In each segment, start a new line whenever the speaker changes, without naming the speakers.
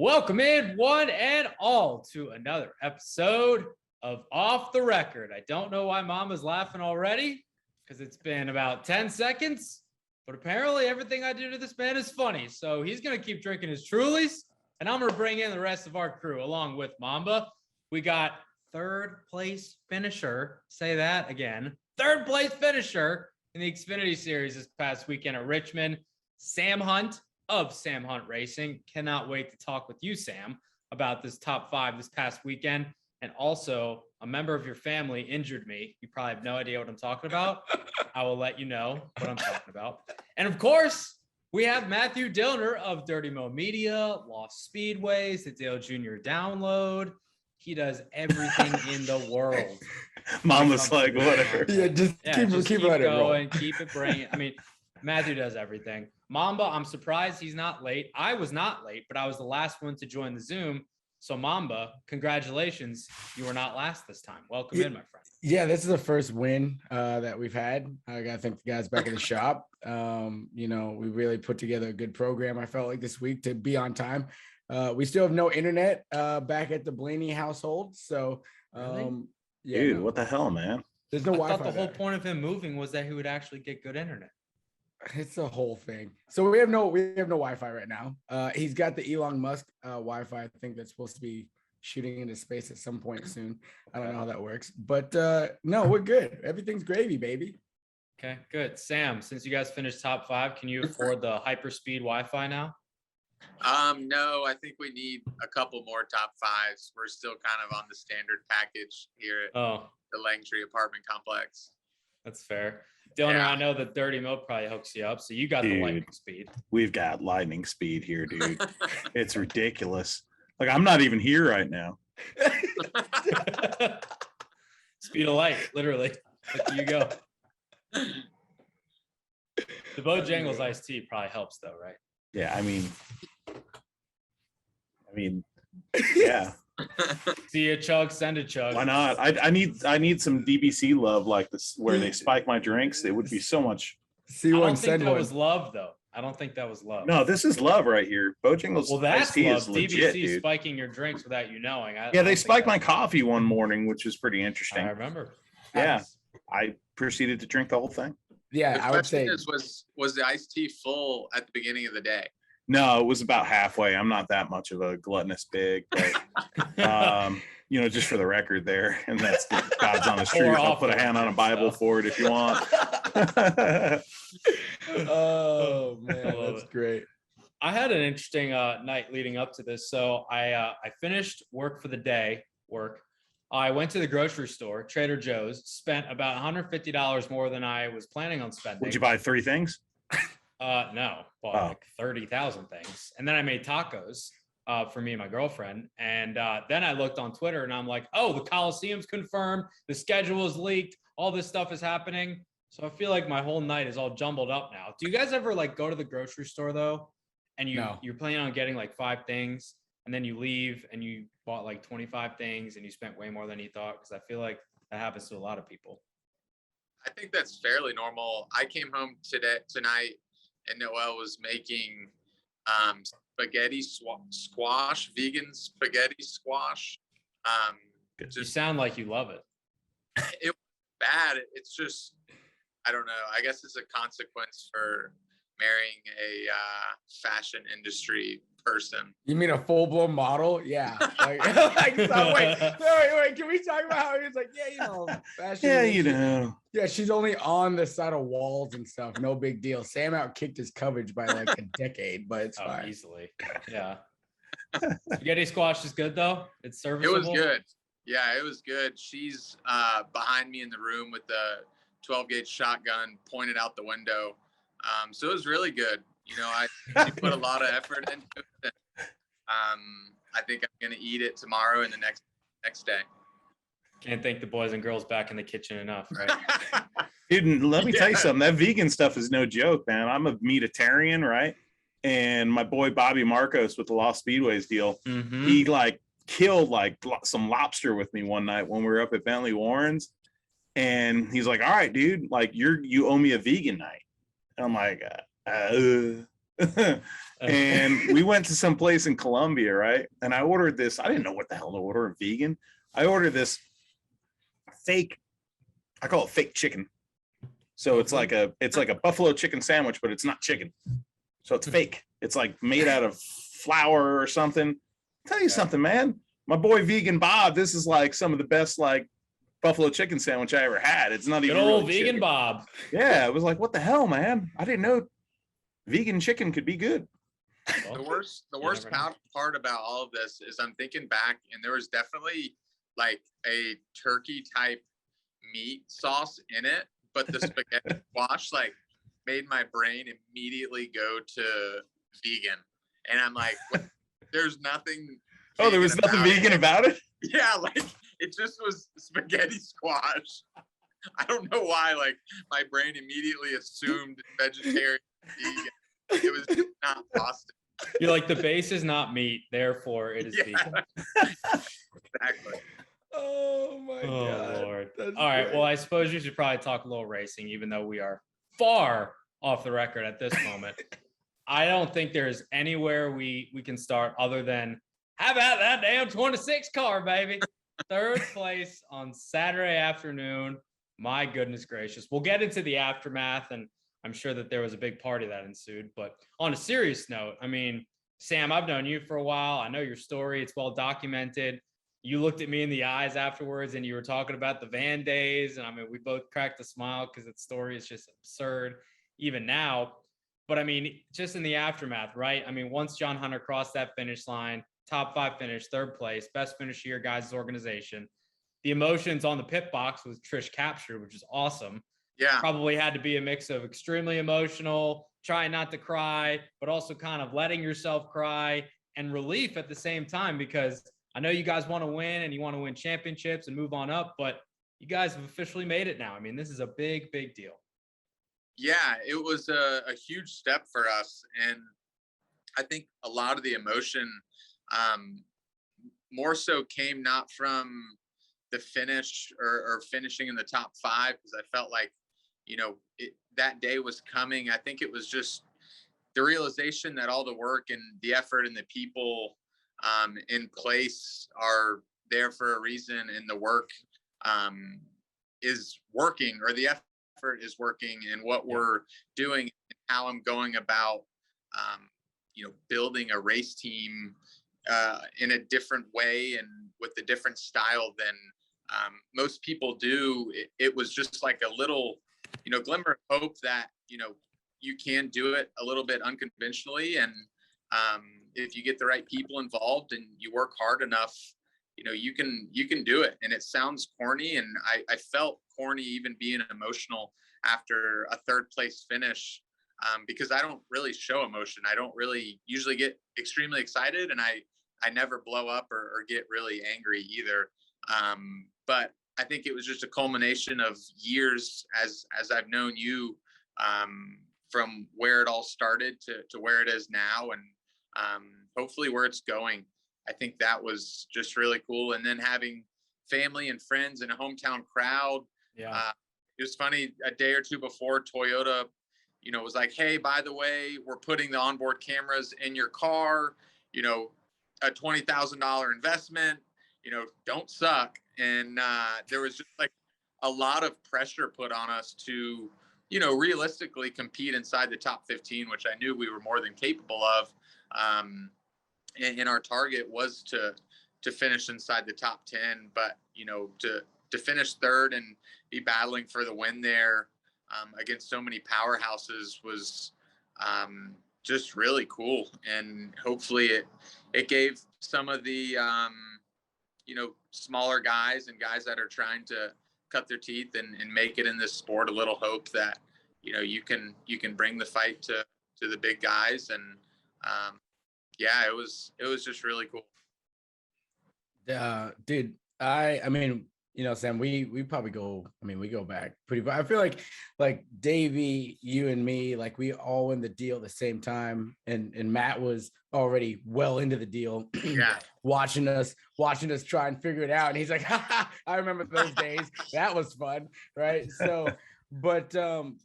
Welcome in, one and all, to another episode of Off the Record. I don't know why Mama's laughing already, because it's been about 10 seconds, but apparently everything I do to this man is funny. So he's going to keep drinking his Trulies, and I'm going to bring in the rest of our crew along with Mamba. We got third place finisher, say that again, third place finisher in the Xfinity Series this past weekend at Richmond, Sam Hunt of Sam Hunt Racing. Cannot wait to talk with you, Sam, about this top five this past weekend. And also, a member of your family injured me. You probably have no idea what I'm talking about. I will let you know what I'm talking about. And of course, we have Matthew Dillner of Mamba Media, Lost Speedways, the Dale Jr. Download. He does everything in the world.
Mama's like, whatever.
Yeah, just keep going, keep it bringing. I mean, Matthew does everything. Mamba, I'm surprised he's not late. I was not late, but I was the last one to join the Zoom. So Mamba, congratulations. You were not last this time. Welcome in, my friend.
Yeah, this is the first win that we've had. I got to thank the guys back in the shop. We really put together a good program. I felt like this week to be on time. We still have no internet back at the Blaney household. So,
Dude, what the hell, man?
There's no Wi-Fi.
I thought the whole point of him moving was that he would actually get good internet.
It's a whole thing. So we have no Wi-Fi right now. He's got the Elon Musk Wi-Fi. I think that's supposed to be shooting into space at some point soon. I don't know how that works, but no, we're good. Everything's gravy, baby.
Okay, good. Sam, since you guys finished top five, can you afford the hyperspeed Wi-Fi now?
No, I think we need a couple more top fives. We're still kind of on the standard package here at the Langtree apartment complex.
That's fair. Dillner, yeah. I know that Dirty Mo probably hooks you up, so you got the lightning speed.
We've got lightning speed here, dude. It's ridiculous. Like, I'm not even here right now.
Speed of light, literally. Like, you go. The Bojangles iced tea probably helps, though, right?
Yeah, I mean, yeah.
See a chug, send a chug.
Why not? I need some DBC love like this, where they spike my drinks. It would be so much.
I don't think that was love, though. I don't think that was love.
No, this is love right here. Bojangles.
Well, that's
tea
love.
is legit,
DBC
dude.
Spiking your drinks without you knowing.
Yeah, they spiked my coffee one morning, which was pretty interesting.
I remember.
Yeah, I proceeded to drink the whole thing.
Yeah, I would say.
Was the iced tea full at the beginning of the day?
No, it was about halfway. I'm not that much of a gluttonous pig, but just for the record there, and that's God's honest truth. I'll put a hand on a Bible for it if you want.
Oh man, that's great.
I had an interesting night leading up to this. So I finished work for the day. I went to the grocery store, Trader Joe's, spent about $150 more than I was planning on spending.
Would you buy 3 things?
No, bought like 30,000 things. And then I made tacos for me and my girlfriend. And then I looked on Twitter and I'm like, oh, the Coliseum's confirmed. The schedule is leaked. All this stuff is happening. So I feel like my whole night is all jumbled up now. Do you guys ever like go to the grocery store though? And you're planning on getting like 5 things and then you leave and you bought like 25 things and you spent way more than you thought? Because I feel like that happens to a lot of people.
I think that's fairly normal. I came home tonight and Noelle was making spaghetti squash, vegan spaghetti squash.
You sound like you love it.
It was bad. It's just, I don't know. I guess it's a consequence for marrying a fashion industry person.
You mean a full-blown model? Yeah. Wait. Can we talk about how he was like, fashion?
Yeah,
Yeah, she's only on the side of walls and stuff. No big deal. Sam outkicked his coverage by like a decade, but it's fine.
Easily. Yeah. Spaghetti squash is good though. It's serviceable.
It was good. Yeah, it was good. She's behind me in the room with the 12-gauge shotgun pointed out the window. So it was really good. She put a lot of effort into it. I think I'm gonna eat it tomorrow and the next day.
Can't thank the boys and girls back in the kitchen enough, right?
Dude, let me tell you something. That vegan stuff is no joke, man. I'm a meatitarian, right? And my boy Bobby Marcos with the Lost Speedways deal, he like killed like some lobster with me one night when we were up at Bentley Warren's. And he's like, all right, dude, like you owe me a vegan night. And I'm like, And we went to some place in Colombia, right? And I ordered this. I didn't know what the hell to order, vegan. I ordered this fake, I call it fake chicken. So it's like a buffalo chicken sandwich, but it's not chicken. So it's fake. It's like made out of flour or something. I'll tell you something, man. My boy Vegan Bob, this is like some of the best like buffalo chicken sandwich I ever had. It's not even
good old
really
Vegan
chicken.
Bob.
Yeah, it was like, what the hell, man? I didn't know vegan chicken could be good.
The worst part about all of this is I'm thinking back, and there was definitely like a turkey type meat sauce in it, but the spaghetti squash like made my brain immediately go to vegan, and I'm like, there's nothing.
Oh, there was nothing vegan about it?
Yeah, like it just was spaghetti squash. I don't know why, like my brain immediately assumed vegetarian, vegan. It was just not pasta.
You're like, the base is not meat, therefore it is vegan.
Exactly.
Oh my God.
Lord.
That's
All right.
great.
Well, I suppose you should probably talk a little racing, even though we are far off the record at this moment. I don't think there's anywhere we can start other than how about that damn 26 car, baby? Third place on Saturday afternoon. My goodness gracious. We'll get into the aftermath, and I'm sure that there was a big party that ensued. But on a serious note, I mean, Sam, I've known you for a while. I know your story. It's well documented. You looked at me in the eyes afterwards and you were talking about the van days. And I mean, we both cracked a smile because that story is just absurd even now. But I mean, just in the aftermath, right? I mean, once John Hunter crossed that finish line, top 5 finish, 3rd place, best finish of your guys' organization. The emotions on the pit box was Trish captured, which is awesome.
Yeah.
Probably had to be a mix of extremely emotional, trying not to cry, but also kind of letting yourself cry, and relief at the same time, because I know you guys want to win and you want to win championships and move on up, but you guys have officially made it now. I mean, this is a big, big deal.
Yeah, it was a huge step for us. And I think a lot of the emotion more so came not from the finish or finishing in the top 5, because I felt like, you know, that day was coming. I think it was just the realization that all the work and the effort and the people in place are there for a reason, and the work is working, or the effort is working, and what we're doing and how I'm going about, you know, building a race team in a different way and with a different style than most people do. It was just like a little, you know, glimmer of hope that, you know, you can do it a little bit unconventionally. And if you get the right people involved and you work hard enough, you know, you can do it. And it sounds corny. And I felt corny even being emotional after a 3rd place finish, because I don't really show emotion. I don't really usually get extremely excited, and I never blow up or get really angry either. But I think it was just a culmination of years as I've known you, from where it all started to where it is now, and hopefully where it's going. I think that was just really cool. And then having family and friends and a hometown crowd.
Yeah.
It was funny, a day or two before, Toyota, you know, was like, hey, by the way, we're putting the onboard cameras in your car, you know, a $20,000 investment, you know, don't suck. And there was just like a lot of pressure put on us to, you know, realistically compete inside the top 15, which I knew we were more than capable of. And our target was to finish inside the top 10, but, you know, to finish 3rd and be battling for the win there against so many powerhouses was just really cool. And hopefully it gave some of the, you know, smaller guys and guys that are trying to cut their teeth and make it in this sport a little hope that, you know, you can bring the fight to the big guys. And yeah, it was just really cool.
Dude, I mean, you know, Sam, we probably go, I mean, we go back pretty far. I feel like Davey, you and me, like we all win the deal at the same time. And Matt was already well into the deal.
Yeah.
watching us try and figure it out. And he's like, I remember those days. That was fun. Right. So But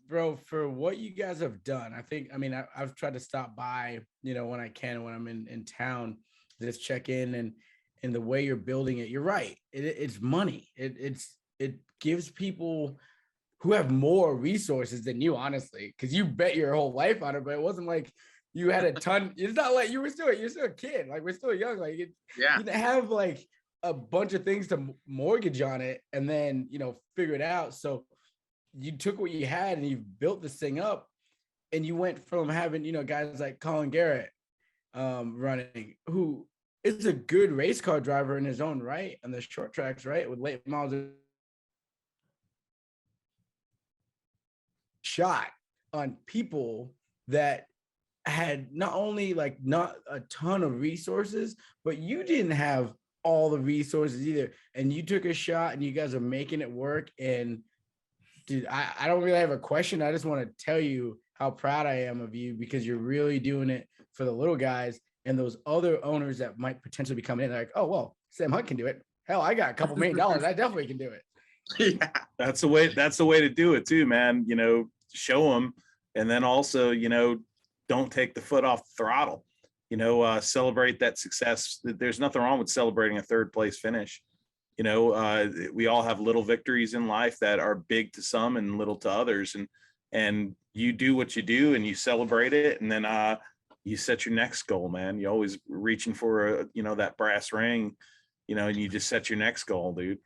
bro, for what you guys have done, I mean, I've tried to stop by, when I can, when I'm in town, just check in, and the way you're building it, you're right. It's money. It gives people who have more resources than you, honestly, because you bet your whole life on it, but it wasn't like you had a ton. It's not like you're still a kid. Like, we're still young. Like, you didn't have like a bunch of things to mortgage on it and then, figure it out. So you took what you had and you built this thing up, and you went from having, guys like Colin Garrett running, who is a good race car driver in his own right on the short tracks, right? With late models shot on people that had not only like not a ton of resources, but you didn't have all the resources either. And you took a shot and you guys are making it work. And dude, I don't really have a question. I just want to tell you how proud I am of you, because you're really doing it for the little guys and those other owners that might potentially be coming in. They're like, oh, well, Sam Hunt can do it. Hell, I got a couple $1 million. I definitely can do it.
Yeah.
That's the way to do it too, man. Show them. And then also, don't take the foot off the throttle, celebrate that success. There's nothing wrong with celebrating a third place finish. We all have little victories in life that are big to some and little to others. And you do what you do and you celebrate it. And then you set your next goal, man. You're always reaching for that brass ring, and you just set your next goal, dude.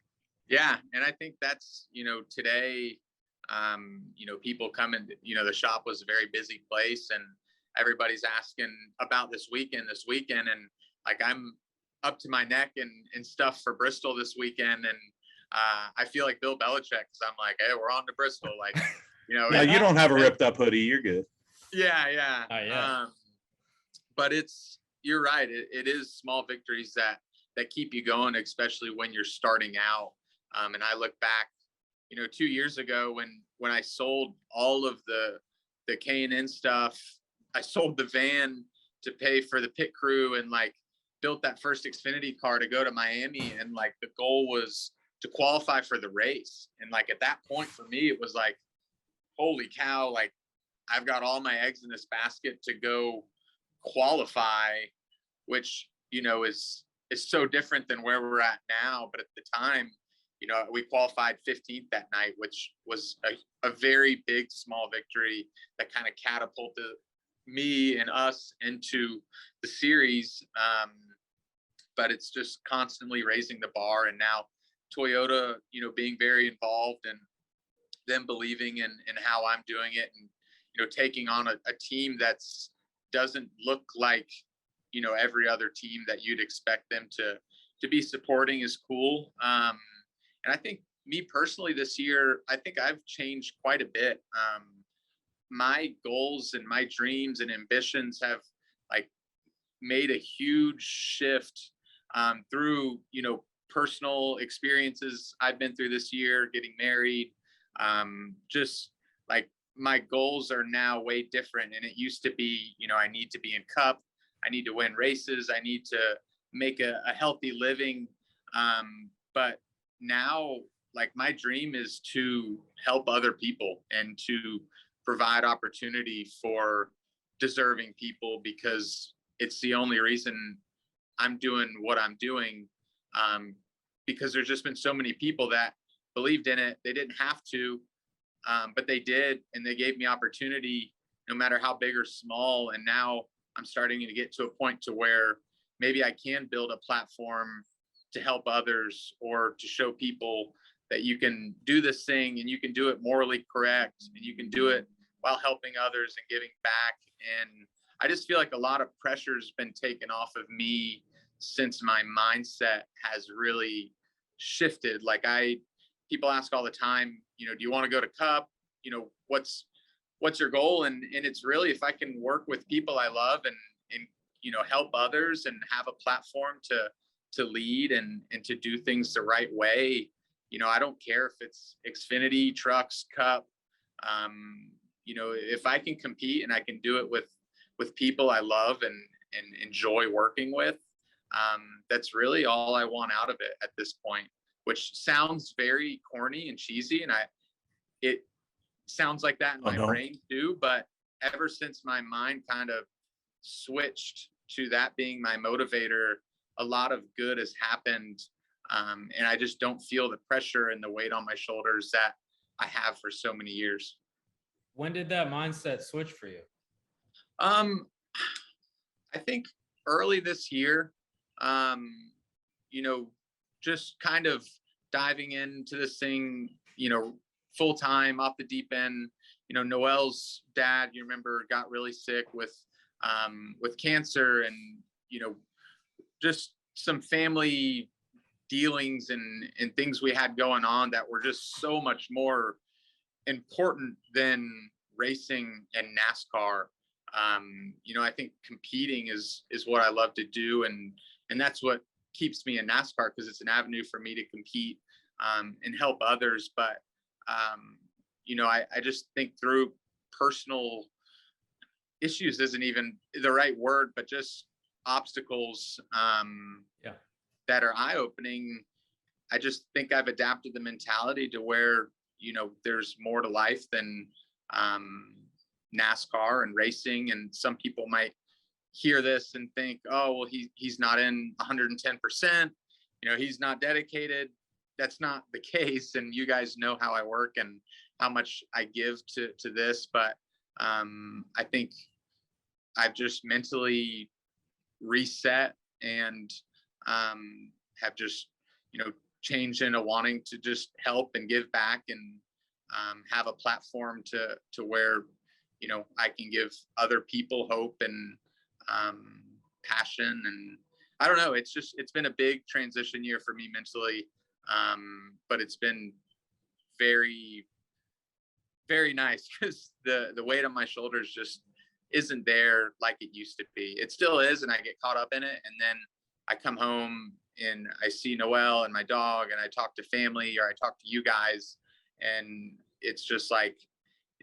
Yeah. And I think that's, today, people come in, the shop was a very busy place and everybody's asking about this weekend. And like, I'm up to my neck and stuff for Bristol this weekend. And I feel like Bill Belichick, because I'm like, hey, we're on to Bristol. Like,
Yeah, you don't have a ripped up hoodie. You're good.
Yeah.
Oh, yeah.
But you're right. It is small victories that keep you going, especially when you're starting out. And I look back, 2 years ago when I sold all of the K&N stuff, I sold the van to pay for the pit crew and like built that first Xfinity car to go to Miami. And like the goal was to qualify for the race. And like at that point for me, it was like, holy cow, like I've got all my eggs in this basket to go qualify, which, is so different than where we're at now. But at the time, we qualified 15th that night, which was a very big, small victory that kind of catapulted me and us into the series. But it's just constantly raising the bar. And now Toyota, being very involved and them believing in how I'm doing it and, taking on a team that's doesn't look like, every other team that you'd expect them to be supporting is cool. And I think me personally this year, I think I've changed quite a bit. My goals and my dreams and ambitions have like made a huge shift through, personal experiences I've been through this year, getting married. Just like my goals are now way different. And it used to be, I need to be in Cup. I need to win races. I need to make a healthy living. But now, like, my dream is to help other people and to provide opportunity for deserving people, because it's the only reason I'm doing what I'm doing. Because there's just been so many people that believed in it. They didn't have to, but they did, and they gave me opportunity no matter how big or small. And now I'm starting to get to a point to where maybe I can build a platform to help others, or to show people that you can do this thing and you can do it morally correct and you can do it while helping others and giving back. And I just feel like a lot of pressure's been taken off of me since my mindset has really shifted. Like people ask all the time, do you want to go to Cup? What's your goal? And it's really, if I can work with people I love and help others and have a platform to lead and to do things the right way. I don't care if it's Xfinity, trucks, Cup. If I can compete and I can do it with people I love and enjoy working with, that's really all I want out of it at this point, which sounds very corny and cheesy. And sounds like that in my
no.
brain too. But ever since my mind kind of switched to that being my motivator, a lot of good has happened. And I just don't feel the pressure and the weight on my shoulders that I have for so many years.
When did that mindset switch for you?
I think early this year, you know, just kind of diving into this thing, you know, full time off the deep end. You know, Noel's dad, you remember, got really sick with cancer, and, you know, just some family dealings and things we had going on that were just so much more important than racing and NASCAR. You know, I think competing is what I love to do, and that's what keeps me in NASCAR, because it's an avenue for me to compete and help others. But you know, I just think through personal issues isn't even the right word, but just obstacles that are eye-opening. I just think I've adapted the mentality to where, you know, there's more to life than NASCAR and racing. And some people might hear this and think, oh, well, he's not in 110%, you know, he's not dedicated. That's not the case. And you guys know how I work and how much I give to this. But I think I've just mentally reset and have just, you know, changed into wanting to just help and give back, and have a platform to where, you know, I can give other people hope and passion. And I don't know, it's been a big transition year for me mentally. But it's been very, very nice, because the weight on my shoulders just isn't there like it used to be. It still is, and I get caught up in it. And then I come home and I see Noel and my dog, and I talk to family, or I talk to you guys, and it's just like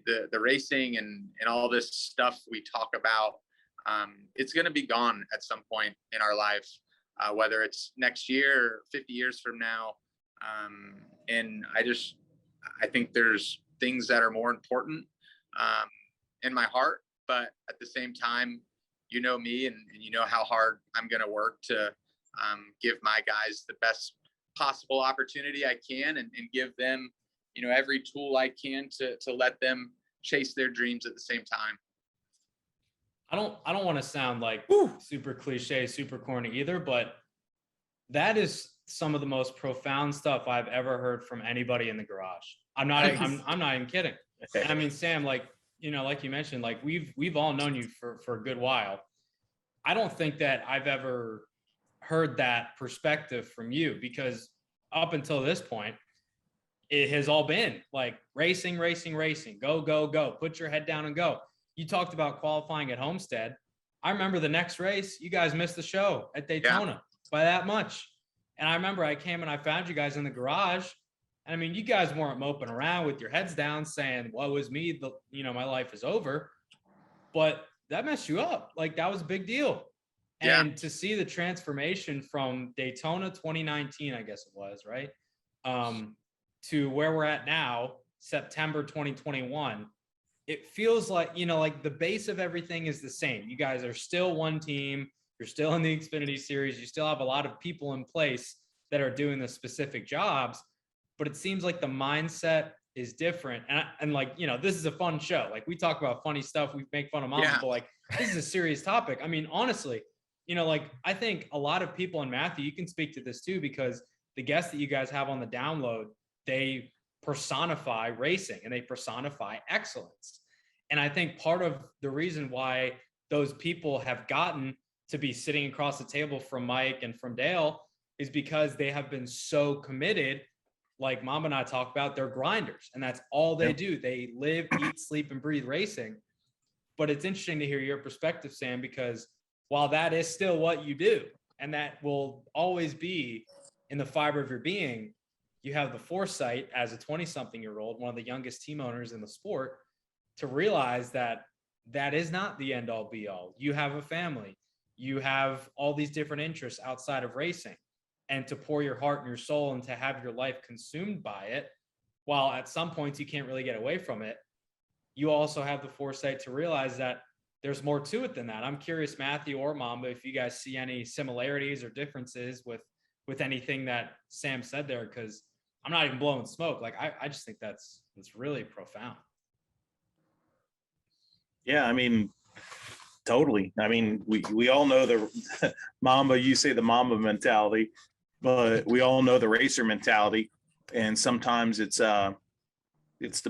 the racing and all this stuff we talk about, it's going to be gone at some point in our life, whether it's next year or 50 years from now. And I think there's things that are more important in my heart, but at the same time, you know me, and you know how hard I'm going to work to give my guys the best possible opportunity I can, and give them, you know, every tool I can to let them chase their dreams at the same time.
I don't want to sound like super cliche, super corny either, but that is some of the most profound stuff I've ever heard from anybody in the garage. I'm not even kidding. And I mean, Sam, like, you know, like you mentioned, like we've all known you for a good while. I don't think that I've ever heard that perspective from you, because up until this point, it has all been like racing, go, put your head down and go. You talked about qualifying at Homestead. I remember the next race, you guys missed the show at Daytona by that much. And I remember I came and I found you guys in the garage. And I mean, you guys weren't moping around with your heads down saying, woe is me, you know, my life is over. But that messed you up. Like, that was a big deal. And to see the transformation from Daytona 2019, I guess it was, right? To where we're at now, September 2021, it feels like, you know, like the base of everything is the same. You guys are still one team. You're still in the Xfinity Series. You still have a lot of people in place that are doing the specific jobs, but it seems like the mindset is different. And like, you know, this is a fun show. Like, we talk about funny stuff. We make fun of Mamba, but like, this is a serious topic. I mean, honestly, you know, like, I think a lot of people, and Matthew, you can speak to this too, because the guests that you guys have on the download, they personify racing and they personify excellence. And I think part of the reason why those people have gotten to be sitting across the table from Mike and from Dale is because they have been so committed. Like Mamba and I talk about, they're grinders, and that's all they do. They live, eat, sleep, and breathe racing. But it's interesting to hear your perspective, Sam, because while that is still what you do, and that will always be in the fiber of your being, you have the foresight as a 20-something-year-old, one of the youngest team owners in the sport, to realize that that is not the end all be all. You have a family. You have all these different interests outside of racing, and to pour your heart and your soul and to have your life consumed by it, while at some points you can't really get away from it. you also have the foresight to realize that there's more to it than that. I'm curious, Matthew or Mamba, if you guys see any similarities or differences with anything that Sam said there, because I'm not even blowing smoke. Like, I just think that's really profound.
Yeah, I mean, totally. I mean, we all know the Mamba, you say the Mamba mentality, but we all know the racer mentality. And sometimes it's the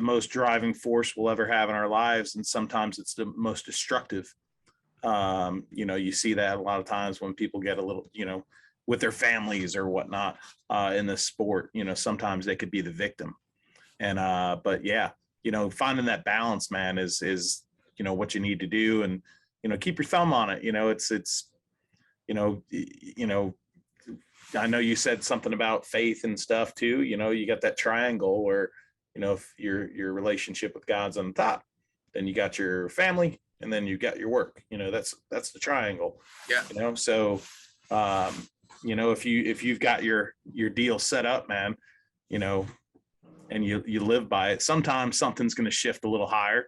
most driving force we'll ever have in our lives. And sometimes it's the most destructive. You see that a lot of times when people get a little, with their families or whatnot, in this sport, sometimes they could be the victim. And, but yeah, finding that balance, man, is what you need to do, and, keep your thumb on it. I know you said something about faith and stuff too. You got that triangle where, if your relationship with God's on the top, then you got your family, and then you got your work. That's the triangle.
Yeah.
So, if you've got your deal set up, man, and you live by it, sometimes something's going to shift a little higher,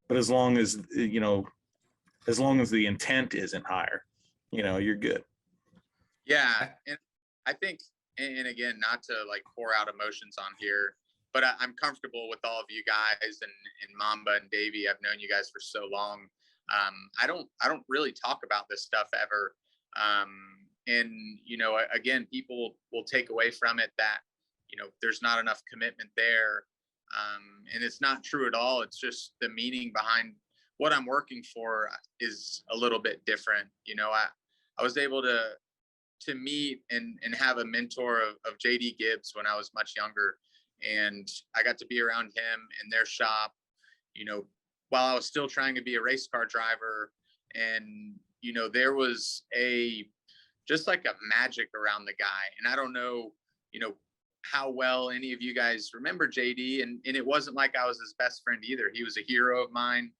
but as long as the intent isn't higher, you're good.
Yeah. And I think, and again, not to like pour out emotions on here, but I'm comfortable with all of you guys and Mamba and Davey. I've known you guys for so long. I don't really talk about this stuff ever. And, again, people will take away from it that, there's not enough commitment there. And it's not true at all. It's just the meaning behind what I'm working for is a little bit different. I was able to meet and have a mentor of JD Gibbs when I was much younger. And I got to be around him in their shop, while I was still trying to be a race car driver. And, there was just like a magic around the guy. And I don't know, how well any of you guys remember JD. And it wasn't like I was his best friend either. He was a hero of mine.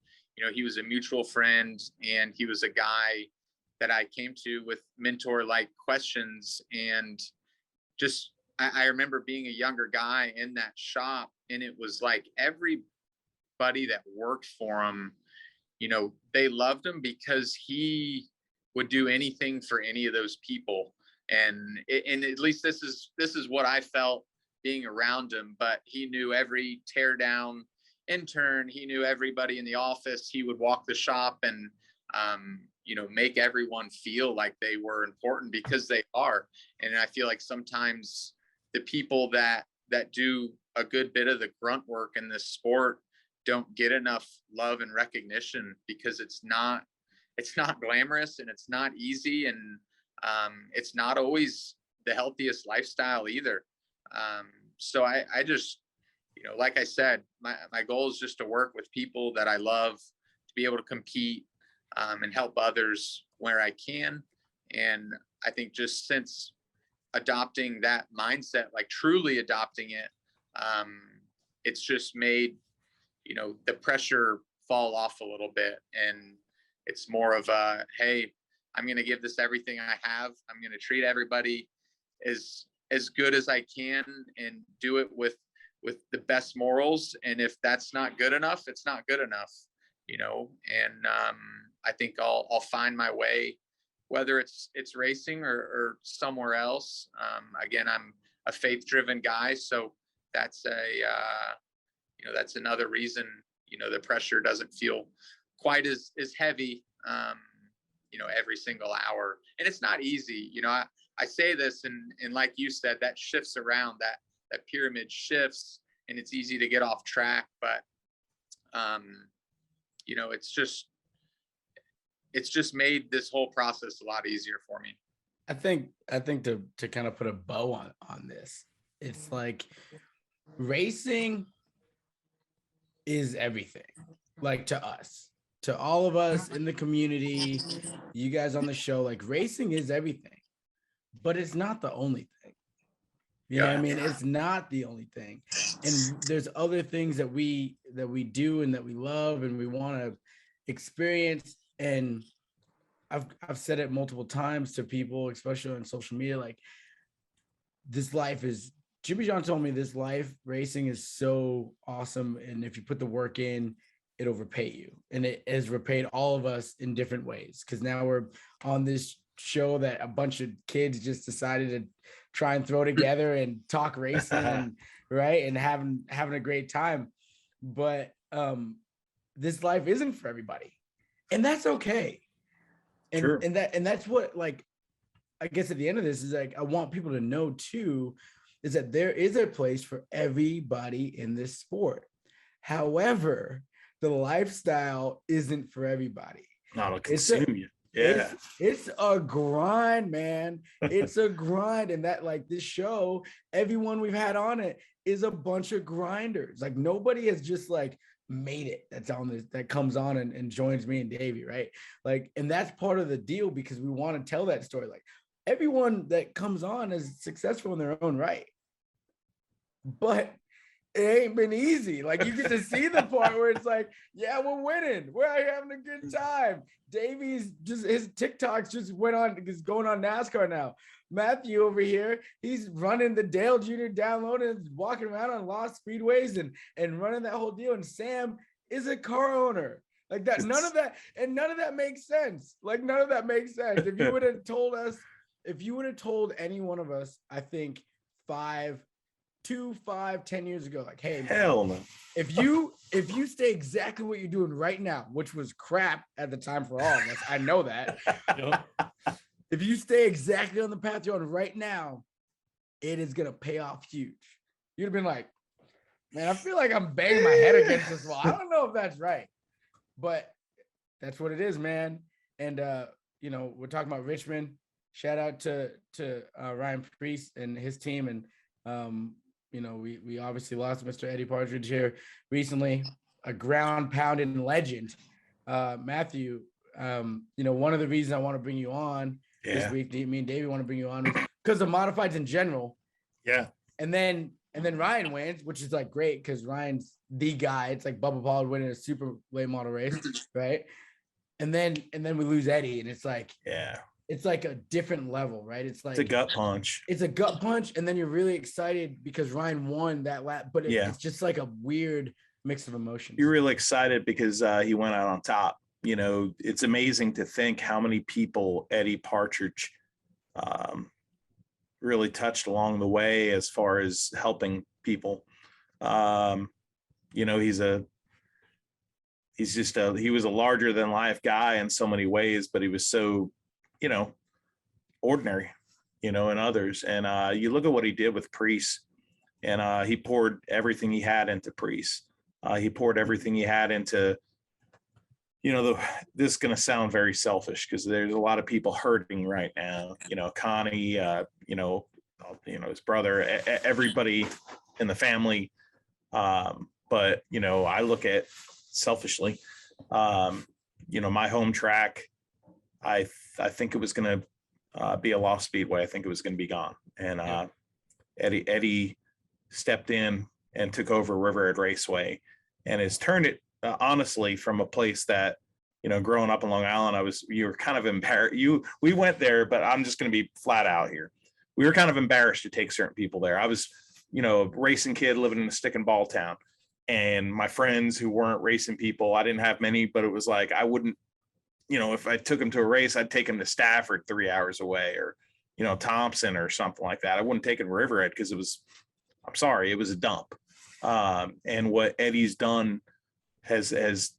He was a mutual friend, and he was a guy that I came to with mentor-like questions. And just, I remember being a younger guy in that shop, and it was like everybody that worked for him, they loved him because he would do anything for any of those people. And at least this is what I felt being around him. But he knew every tear down intern, he knew everybody in the office. He would walk the shop and, make everyone feel like they were important, because they are. And I feel like sometimes the people that do a good bit of the grunt work in this sport don't get enough love and recognition, because it's not glamorous, and it's not easy, and it's not always the healthiest lifestyle either. So I just, like I said, my goal is just to work with people that I love, to be able to compete, and help others where I can. And I think just since adopting that mindset, like truly adopting it, it's just made, the pressure fall off a little bit. And it's more of a, hey, I'm going to give this everything I have. I'm going to treat everybody as good as I can, and do it with the best morals. And if that's not good enough, it's not good enough, and I think I'll find my way, whether it's racing or somewhere else. Again, I'm a faith-driven guy, so that's that's another reason, the pressure doesn't feel quite as heavy, every single hour. And it's not easy. I say this, and like you said, that shifts around, that pyramid shifts, and it's easy to get off track. But, it's just made this whole process a lot easier for me.
I think to kind of put a bow on this, it's like racing is everything, like to us, to all of us in the community, you guys on the show, like racing is everything, but it's not the only thing. You know what I mean? It's not the only thing. And there's other things that we do and that we love and we want to experience. And I've said it multiple times to people, especially on social media, like Jimmy John told me this life racing is so awesome. And if you put the work in, it'll repay you. And it has repaid all of us in different ways. Because now we're on this show that a bunch of kids just decided to try and throw together and talk racing and right and having a great time. But this life isn't for everybody. And that's okay. And
True.
and that's what, like, I guess at the end of this is like, I want people to know too, is that there is a place for everybody in this sport. However, the lifestyle isn't for everybody.
It'll consume you. Yeah.
It's a grind, man. It's a grind. And that, like, this show, everyone we've had on it is a bunch of grinders. Like, nobody has just like made it that's on this, that comes on and joins me and Davey, right? Like, and that's part of the deal, because we want to tell that story. Like, everyone that comes on is successful in their own right, but it ain't been easy. Like, you get to see the part where it's like, yeah, we're winning, we're out here having a good time. Davey's just, his TikToks just went on, is going on NASCAR now. Matthew over here, he's running the Dale Jr. download and walking around on lost speedways and running that whole deal. And Sam is a car owner. Like, that, none of that makes sense. Like, none of that makes sense. If you would have told us, if you would have told any one of us, I think 10 years ago, like, hey,
hell no.
If you stay exactly what you're doing right now, which was crap at the time for all of us, I know that. If you stay exactly on the path you're on right now, it is gonna pay off huge. You'd have been like, man, I feel like I'm banging my head against this wall. I don't know if that's right, but that's what it is, man. And you know, we're talking about Richmond. Shout out to Ryan Priest and his team. And you know, we obviously lost Mr. Eddie Partridge here recently, a ground pounding legend. Matthew, you know, one of the reasons I want to bring you on this week, me and Davey want to bring you on, is because of modifieds in general.
Yeah. And
then Ryan wins, which is like great, because Ryan's the guy. It's like Bubba Pollard winning a super late model race, right? And then we lose Eddie, and it's like,
yeah,
it's like a different level, right? It's like
it's a gut punch.
It's a gut punch, and then you're really excited because Ryan won that lap, but it's just like a weird mix of emotions.
You're really excited because he went out on top. You know, it's amazing to think how many people Eddie Partridge really touched along the way as far as helping people. You know, he was a larger than life guy in so many ways, but he was so, you know, ordinary, you know, in others. And you look at what he did with Priest, and he poured everything he had into Priest. He poured everything he had into, you know, this is going to sound very selfish because there's a lot of people hurting right now, you know, Connie, you know, his brother, everybody in the family. But, you know, I look at selfishly, you know, my home track, I think it was going to be a lost speedway. I think it was going to be gone. And Eddie stepped in and took over Riverhead Raceway and has turned it, honestly, from a place that, you know, growing up in Long Island, you were kind of embarrassed. We went there, but I'm just going to be flat out here. We were kind of embarrassed to take certain people there. I was, you know, a racing kid living in a stick and ball town, and my friends who weren't racing people, I didn't have many, but it was like, I wouldn't, you know, if I took them to a race, I'd take them to Stafford 3 hours away, or, you know, Thompson or something like that. I wouldn't take them to Riverhead because it was a dump. And what Eddie's done has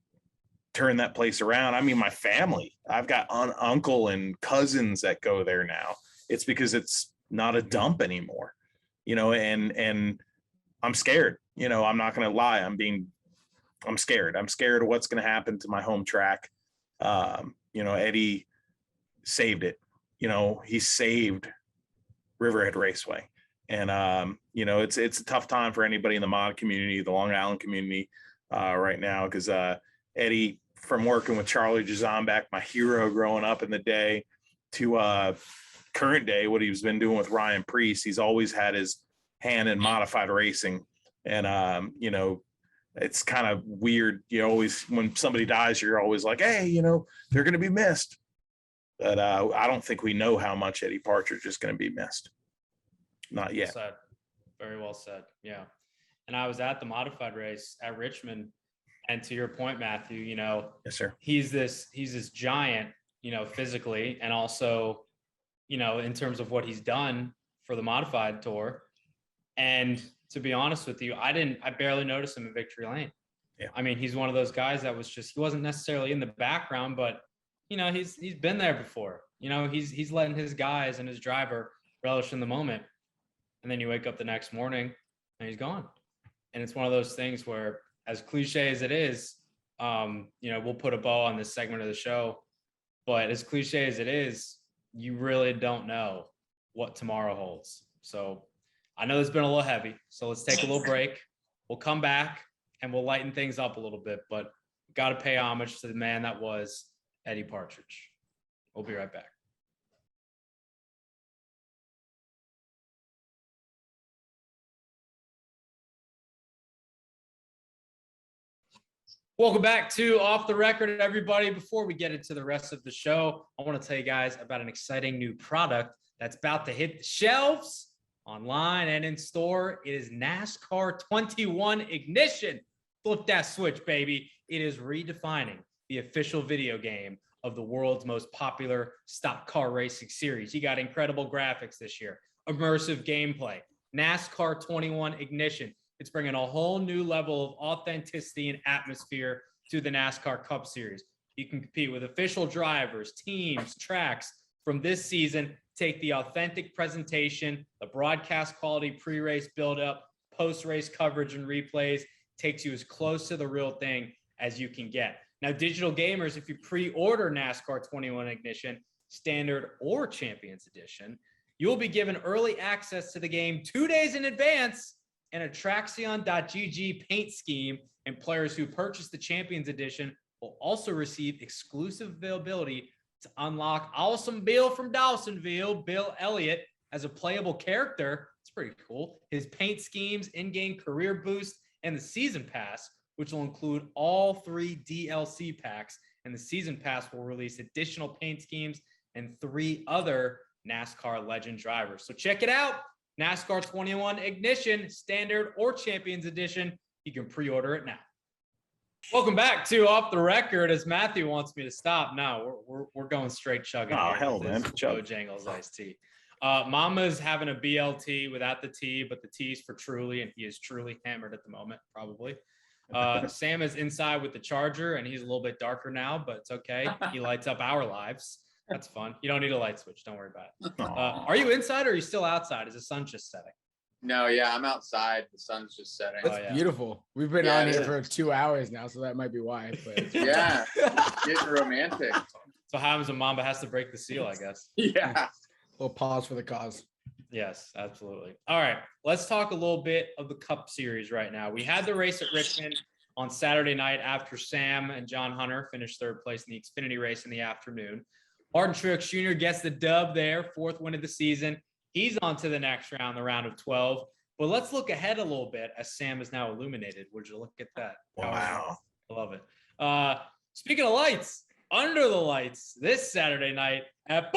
turned that place around. I mean, my family, I've got uncle and cousins that go there now. It's because it's not a dump anymore, you know, and I'm scared, you know, I'm not going to lie. I'm scared. I'm scared of what's going to happen to my home track. You know, Eddie saved it, you know, he saved Riverhead Raceway. And, you know, it's a tough time for anybody in the mod community, the Long Island community, right now, because Eddie, from working with Charlie Jazambek, my hero growing up in the day, to current day, what he's been doing with Ryan Priest, he's always had his hand in modified racing. And, you know, it's kind of weird. You always, when somebody dies, you're always like, hey, you know, they're going to be missed. But I don't think we know how much Eddie Partridge is going to be missed. Not yet.
Very well said. Yeah. And I was at the modified race at Richmond, And to your point, Matthew,
Yes, sir.
he's this giant, physically, and also, in terms of what he's done for the modified tour. And to be honest with you, I barely noticed him in victory lane.
Yeah.
I mean, he's one of those guys that he wasn't necessarily in the background, but he's been there before. He's letting his guys and his driver relish in the moment. And then you wake up the next morning and he's gone. And it's one of those things where, as cliche as it is, we'll put a bow on this segment of the show, but as cliche as it is, you really don't know what tomorrow holds. So I know it's been a little heavy, so let's take a little break. We'll come back and we'll lighten things up a little bit, but got to pay homage to the man that was Eddie Partridge. We'll be right back. Welcome back to Off the Record, everybody. Before we get into the rest of the show, I want to tell you guys about an exciting new product that's about to hit the shelves online and in store. It is NASCAR 21 Ignition. Flip that switch, baby. It is redefining the official video game of the world's most popular stock car racing series. You got incredible graphics this year, immersive gameplay, NASCAR 21 Ignition. It's bringing a whole new level of authenticity and atmosphere to the NASCAR Cup Series. You can compete with official drivers, teams, tracks from this season. Take the authentic presentation, the broadcast quality pre-race buildup, post-race coverage and replays. Takes you as close to the real thing as you can get. Now, digital gamers, if you pre-order NASCAR 21 Ignition, Standard or Champions Edition, you'll be given early access to the game 2 days in advance and a Traxion.gg paint scheme, and players who purchase the Champions Edition will also receive exclusive availability to unlock Awesome Bill from Dawsonville, Bill Elliott, as a playable character. It's pretty cool. His paint schemes, in-game career boost, and the Season Pass, which will include all 3 DLC packs. And the Season Pass will release additional paint schemes and 3 other NASCAR legend drivers. So check it out. NASCAR 21 Ignition, Standard or Champions Edition. You can pre-order it now. Welcome back to Off the Record. As Matthew wants me to stop, no, we're going straight chugging.
Oh, hell, man.
Bojangles iced tea. Mama's having a BLT without the T, but the T is for Truly, and he is truly hammered at the moment, probably. Sam is inside with the charger, and he's a little bit darker now, but it's okay. He lights up our lives. That's fun. You don't need a light switch. Don't worry about it. Are you inside or are you still outside? Is the sun just setting?
No, yeah, I'm outside. The sun's just setting.
That's beautiful. We've been on here for 2 hours now, so that might be why. But
yeah, getting romantic.
So how happens when Mamba has to break the seal, I guess.
Yeah.
We'll pause for the cause.
Yes, absolutely. All right, let's talk a little bit of the Cup Series right now. We had the race at Richmond on Saturday night after Sam and John Hunter finished third place in the Xfinity race in the afternoon. Martin Truex Jr. gets the dub there, 4th win of the season. He's on to the next round, the round of 12. But let's look ahead a little bit as Sam is now illuminated. Would you look at that?
Wow.
I love it. Speaking of lights, under the lights this Saturday night at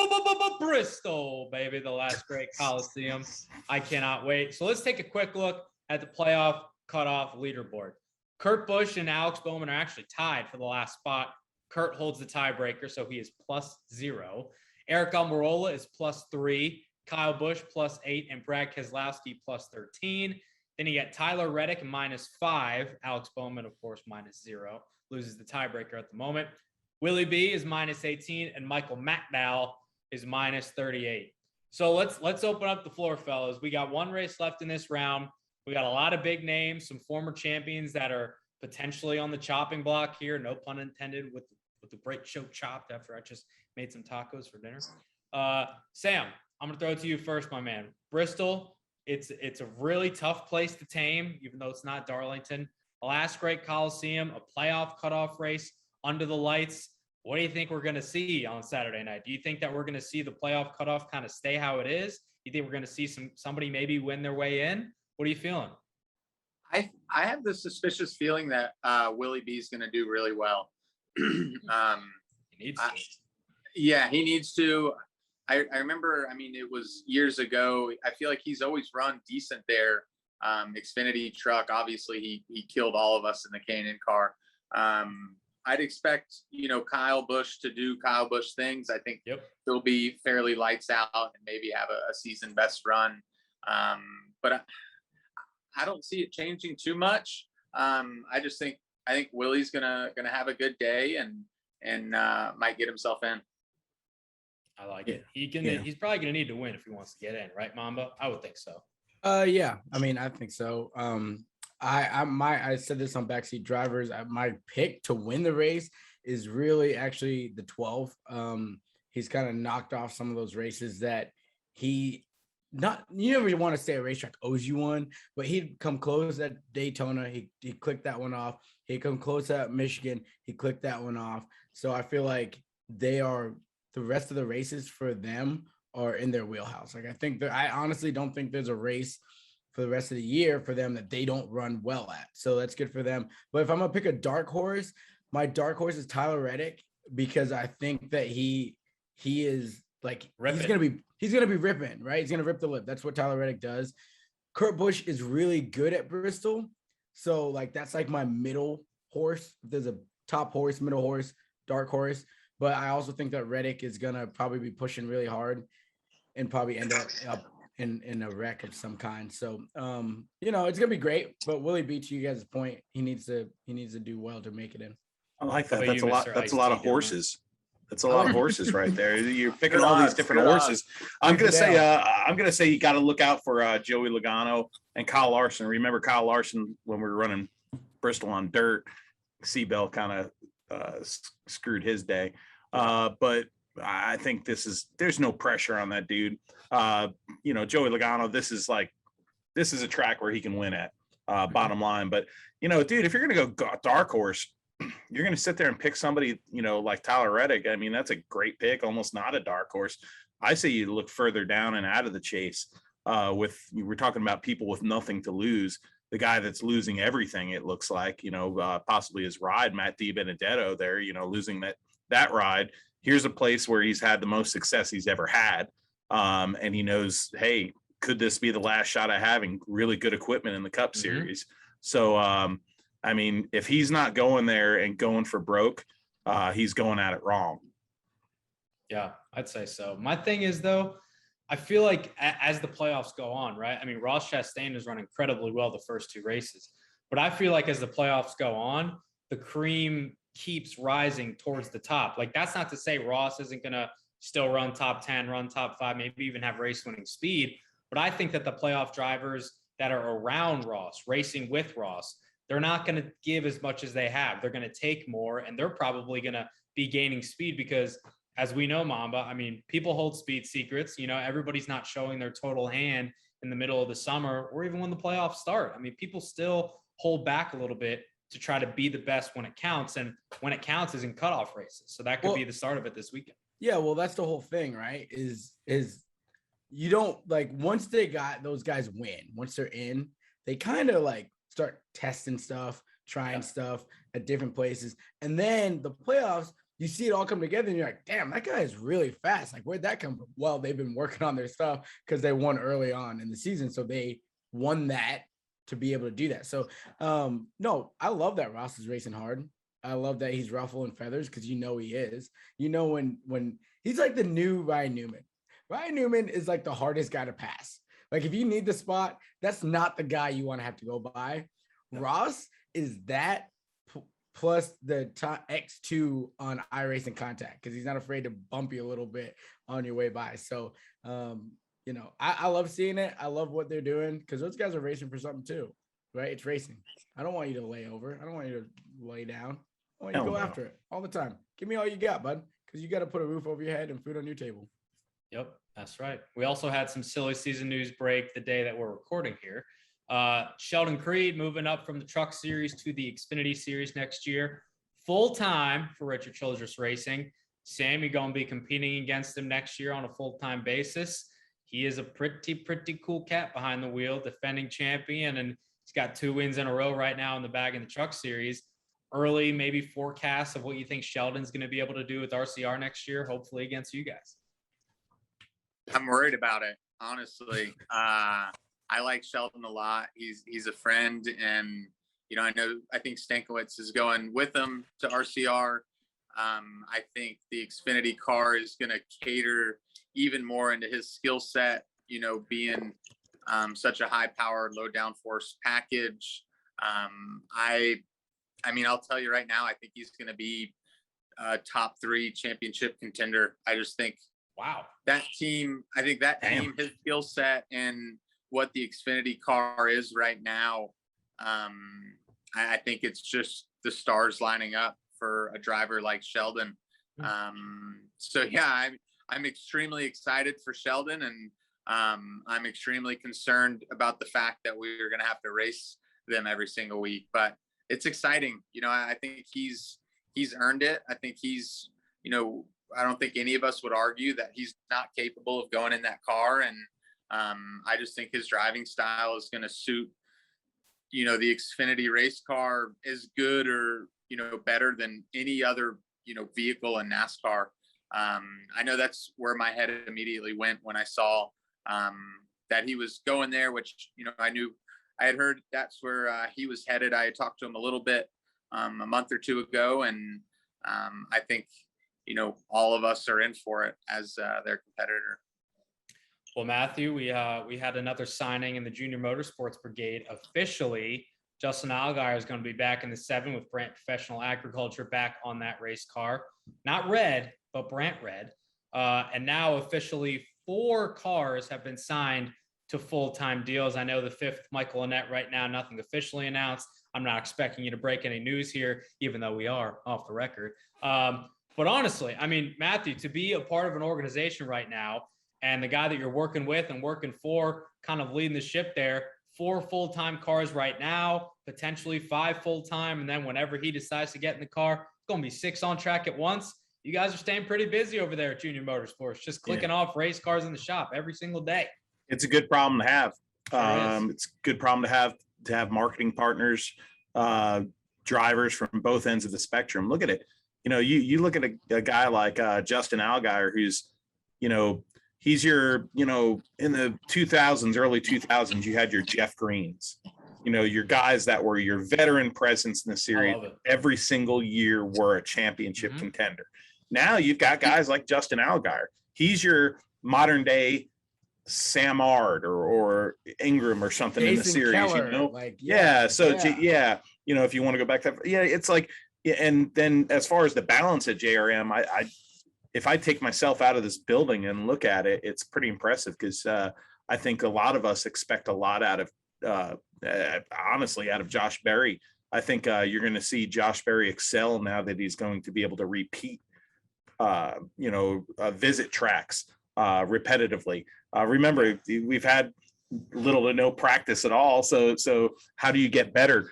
Bristol, baby, the last great Coliseum. I cannot wait. So let's take a quick look at the playoff cutoff leaderboard. Kurt Busch and Alex Bowman are actually tied for the last spot. Kurt holds the tiebreaker, so he is +0. Eric Almirola is +3. Kyle Busch +8, and Brad Keselowski +13. Then you get Tyler Reddick -5. Alex Bowman, of course, -0. Loses the tiebreaker at the moment. Willie B is -18, and Michael McDowell is -38. So let's open up the floor, fellas. We got one race left in this round. We got a lot of big names, some former champions that are potentially on the chopping block here. No pun intended with the great show chopped after I just made some tacos for dinner. Sam, I'm gonna throw it to you first, my man. Bristol, it's a really tough place to tame, even though it's not Darlington. The last great Coliseum, a playoff cutoff race under the lights. What do you think we're gonna see on Saturday night? Do you think that we're gonna see the playoff cutoff kind of stay how it is? You think we're gonna see somebody maybe win their way in? What are you feeling?
I have the suspicious feeling that Willie B is going to do really well.
He needs to.
Yeah, he needs to. I remember, I mean, it was years ago. I feel like he's always run decent there. Xfinity truck, obviously he killed all of us in the K&N car. I'd expect, Kyle Busch to do Kyle Busch things. I think he'll be fairly lights out and maybe have a season best run. But I don't see it changing too much. I think Willie's gonna have a good day and might get himself in.
I like it. He's probably gonna need to win if he wants to get in, right, Mamba? I would think so.
Yeah. I mean, I think so. I said this on Backseat Drivers. My pick to win the race is really actually the 12. He's kind of knocked off some of those races that you never want to say a racetrack owes you one, but he'd come close at Daytona. He clicked that one off. He'd come close at Michigan. He clicked that one off. So I feel like the rest of the races for them are in their wheelhouse. Like I honestly don't think there's a race for the rest of the year for them that they don't run well at. So that's good for them. But if I'm gonna pick a dark horse, my dark horse is Tyler Reddick, because I think that he is like he's gonna be ripping, right? He's gonna rip the lip. That's what Tyler Reddick does. Kurt Busch is really good at Bristol. So like that's like my middle horse. There's a top horse, middle horse, dark horse. But I also think that Reddick is gonna probably be pushing really hard and probably end up in a wreck of some kind. So it's gonna be great. But Willie beats you guys' point. He needs to do well to make it in.
I like that. That's a lot. That's a lot of horses. That's a lot of horses right there. You're picking all these different horses. I'm gonna say you got to look out for Joey Logano and Kyle Larson. Remember Kyle Larson when we were running Bristol on dirt? Seabell kind of screwed his day. But I think there's no pressure on that dude. Joey Logano, this is a track where he can win at, bottom line. But, dude, if you're going to go dark horse, you're going to sit there and pick somebody, like Tyler Reddick. I mean, that's a great pick, almost not a dark horse. I say you look further down and out of the chase we're talking about people with nothing to lose. The guy that's losing everything, it looks like, possibly his ride, Matt DiBenedetto there, losing that ride. Here's a place where he's had the most success he's ever had. And he knows, hey, could this be the last shot at having really good equipment in the Cup Series? So, I mean, if he's not going there and going for broke, he's going at it wrong.
Yeah, I'd say so. My thing is, though, I feel like as the playoffs go on, right? I mean, Ross Chastain has run incredibly well the first two races, but I feel like as the playoffs go on, the cream keeps rising towards the top. Like, that's not to say Ross isn't going to still run top 10, run top 5, maybe even have race winning speed. But I think that the playoff drivers that are around Ross, racing with Ross, they're not going to give as much as they have. They're going to take more, and they're probably going to be gaining speed because, as we know, Mamba, I mean, people hold speed secrets. Everybody's not showing their total hand in the middle of the summer or even when the playoffs start. I mean, people still hold back a little bit to try to be the best when it counts. And when it counts is in cutoff races. So that could be the start of it this weekend.
Yeah, well, that's the whole thing, right? Is you don't once they got those guys win, once they're in, they kind of start testing stuff, trying stuff at different places. And then the playoffs, you see it all come together and you're like, damn, that guy is really fast. Like, where'd that come from? Well, they've been working on their stuff because they won early on in the season. So they won that to be able to do that. So, no, I love that Ross is racing hard. I love that he's ruffling feathers because he is. When he's like the new Ryan Newman. Ryan Newman is like the hardest guy to pass. Like, if you need the spot, that's not the guy you want to have to go by. No. Ross is that plus the X2 on iRacing Contact because he's not afraid to bump you a little bit on your way by. So, I love seeing it. I love what they're doing because those guys are racing for something too, right? It's racing. I don't want you to lay over. I don't want you to lay down. I want you to go after it all the time. Give me all you got, bud, because you got to put a roof over your head and food on your table.
Yep, that's right. We also had some silly season news break the day that we're recording here. Sheldon Creed moving up from the Truck Series to the Xfinity Series next year, full-time for Richard Childress Racing. Sam, you're going to be competing against him next year on a full-time basis. He is a pretty cool cat behind the wheel, defending champion, and he's got 2 wins in a row right now in the bag in the Truck Series. Early, maybe forecasts of what you think Sheldon's going to be able to do with RCR next year, hopefully against you guys.
I'm worried about it, honestly. I like Sheldon a lot. He's a friend, and I think Stankiewicz is going with him to RCR. I think the Xfinity car is going to cater even more into his skill set, being such a high powered, low downforce package. I'll tell you right now, I think he's going to be a top 3 championship contender. I just think,
wow,
that team, his skill set and what the Xfinity car is right now. I think it's just the stars lining up for a driver like Sheldon. So yeah, I'm extremely excited for Sheldon, and I'm extremely concerned about the fact that we're going to have to race them every single week, but it's exciting. I think he's earned it. I think he's, I don't think any of us would argue that he's not capable of going in that car. And I just think his driving style is going to suit, the Xfinity race car as good or, better than any other, vehicle in NASCAR. I know that's where my head immediately went when I saw that he was going there, which, I had heard that's where he was headed. I had talked to him a little bit a month or two ago, and I think, all of us are in for it as their competitor.
Well, Matthew, we had another signing in the Junior Motorsports Brigade. Officially, Justin Allgaier is going to be back in the 7 with Brandt Professional Agriculture back on that race car. Not red, but Brandt red. And now officially 4 cars have been signed to full-time deals. I know the 5th, Michael Annett, right now, nothing officially announced. I'm not expecting you to break any news here, even though we are off the record. But honestly, Matthew, to be a part of an organization right now, and the guy that you're working with and working for, kind of leading the ship there, 4 full-time cars right now, potentially 5 full-time. And then whenever he decides to get in the car, it's going to be 6 on track at once. You guys are staying pretty busy over there at Junior Motorsports, just clicking off race cars in the shop every single day.
It's a good problem to have.
Sure
it's a good problem to have marketing partners, drivers from both ends of the spectrum. Look at it. You look at a guy like Justin Allgaier, who's, he's your, in the 2000s, early 2000s, you had your Jeff Greens, your guys that were your veteran presence in the series. Every single year were a championship contender. Now you've got guys like Justin Allgaier. He's your modern day Sam Ard or Ingram or something Jason in the series, Keller, So if you want to go back to that, it's like, and then as far as the balance at JRM, I if I take myself out of this building and look at it, it's pretty impressive, because I think a lot of us expect a lot out of honestly out of Josh Berry. I think you're going to see Josh Berry excel now that he's going to be able to repeat visit tracks repetitively. Remember, we've had little to no practice at all. So how do you get better?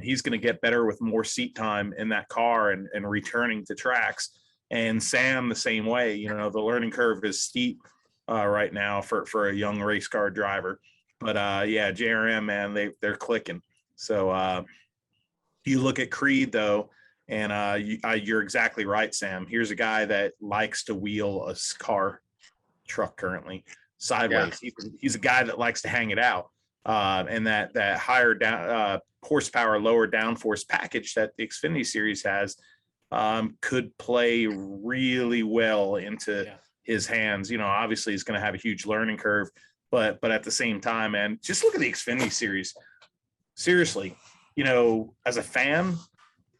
He's going to get better with more seat time in that car and returning to tracks. And Sam, the same way. The learning curve is steep right now for a young race car driver. But JRM, man, they're clicking. So you look at Creed though, and you're exactly right, Sam. Here's a guy that likes to wheel a truck currently sideways. Yeah. He's a guy that likes to hang it out, and that higher down horsepower, lower downforce package that the Xfinity series has could play really well into his hands. Obviously he's going to have a huge learning curve, but at the same time, man, just look at the Xfinity series. Seriously, as a fan,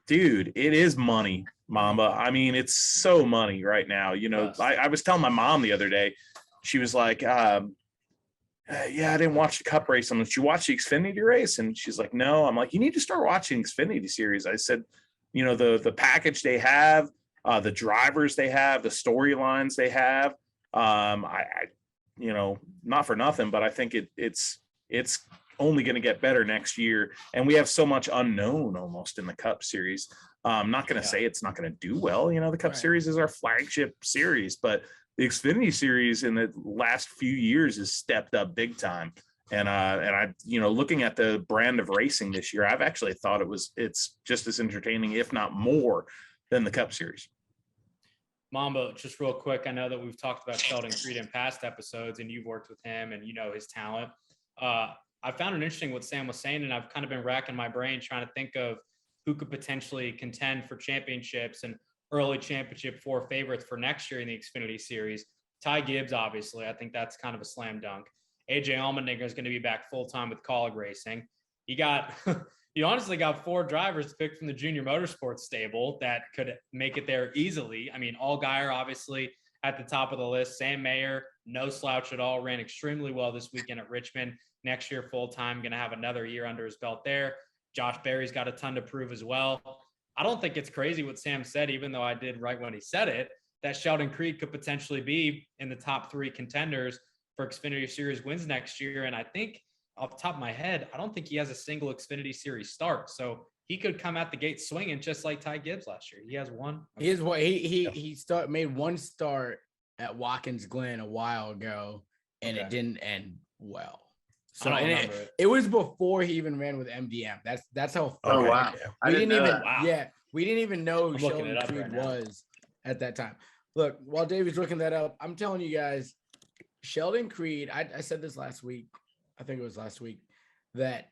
dude, it is money, Mamba. It's so money right now. I was telling my mom the other day, she was like, I didn't watch the Cup race. Did you watch the Xfinity race? And she's like, no. I'm like, you need to start watching Xfinity series. I said, the package they have, the drivers they have, the storylines they have. Not for nothing, but I think it's only going to get better next year. And we have so much unknown almost in the Cup series. I'm not going to say it's not going to do well. The Cup series is our flagship series, but the Xfinity series in the last few years has stepped up big time. And I, looking at the brand of racing this year, I've actually thought it's just as entertaining, if not more, than the Cup series.
Mamba, just real quick, I know that we've talked about Sheldon Creed in past episodes, and you've worked with him and his talent. I found it interesting what Sam was saying, and I've kind of been racking my brain trying to think of who could potentially contend for championships and early championship 4 favorites for next year in the Xfinity Series. Ty Gibbs, obviously, I think that's kind of a slam dunk. AJ Allmendinger is going to be back full-time with Colleague Racing. You honestly got 4 drivers to pick from the Junior Motorsports stable that could make it there easily. I mean, Allgaier, obviously, at the top of the list. Sam Mayer, no slouch at all, ran extremely well this weekend at Richmond. Next year, full-time, going to have another year under his belt there. Josh Berry's got a ton to prove as well. I don't think it's crazy what Sam said, even though I did right when he said it, that Sheldon Creed could potentially be in the top 3 contenders for Xfinity Series wins next year. And I think off the top of my head, I don't think he has a single Xfinity Series start. So he could come out the gate swinging just like Ty Gibbs last year. He has one.
He made one start at Watkins Glen a while ago, and it didn't end well. So it was before he even ran with MDM. That's how far.
Oh wow!
We didn't even know who Sheldon Creed was at that time. Look, while Davey's looking that up, I'm telling you guys, Sheldon Creed. I said this last week. I think it was last week that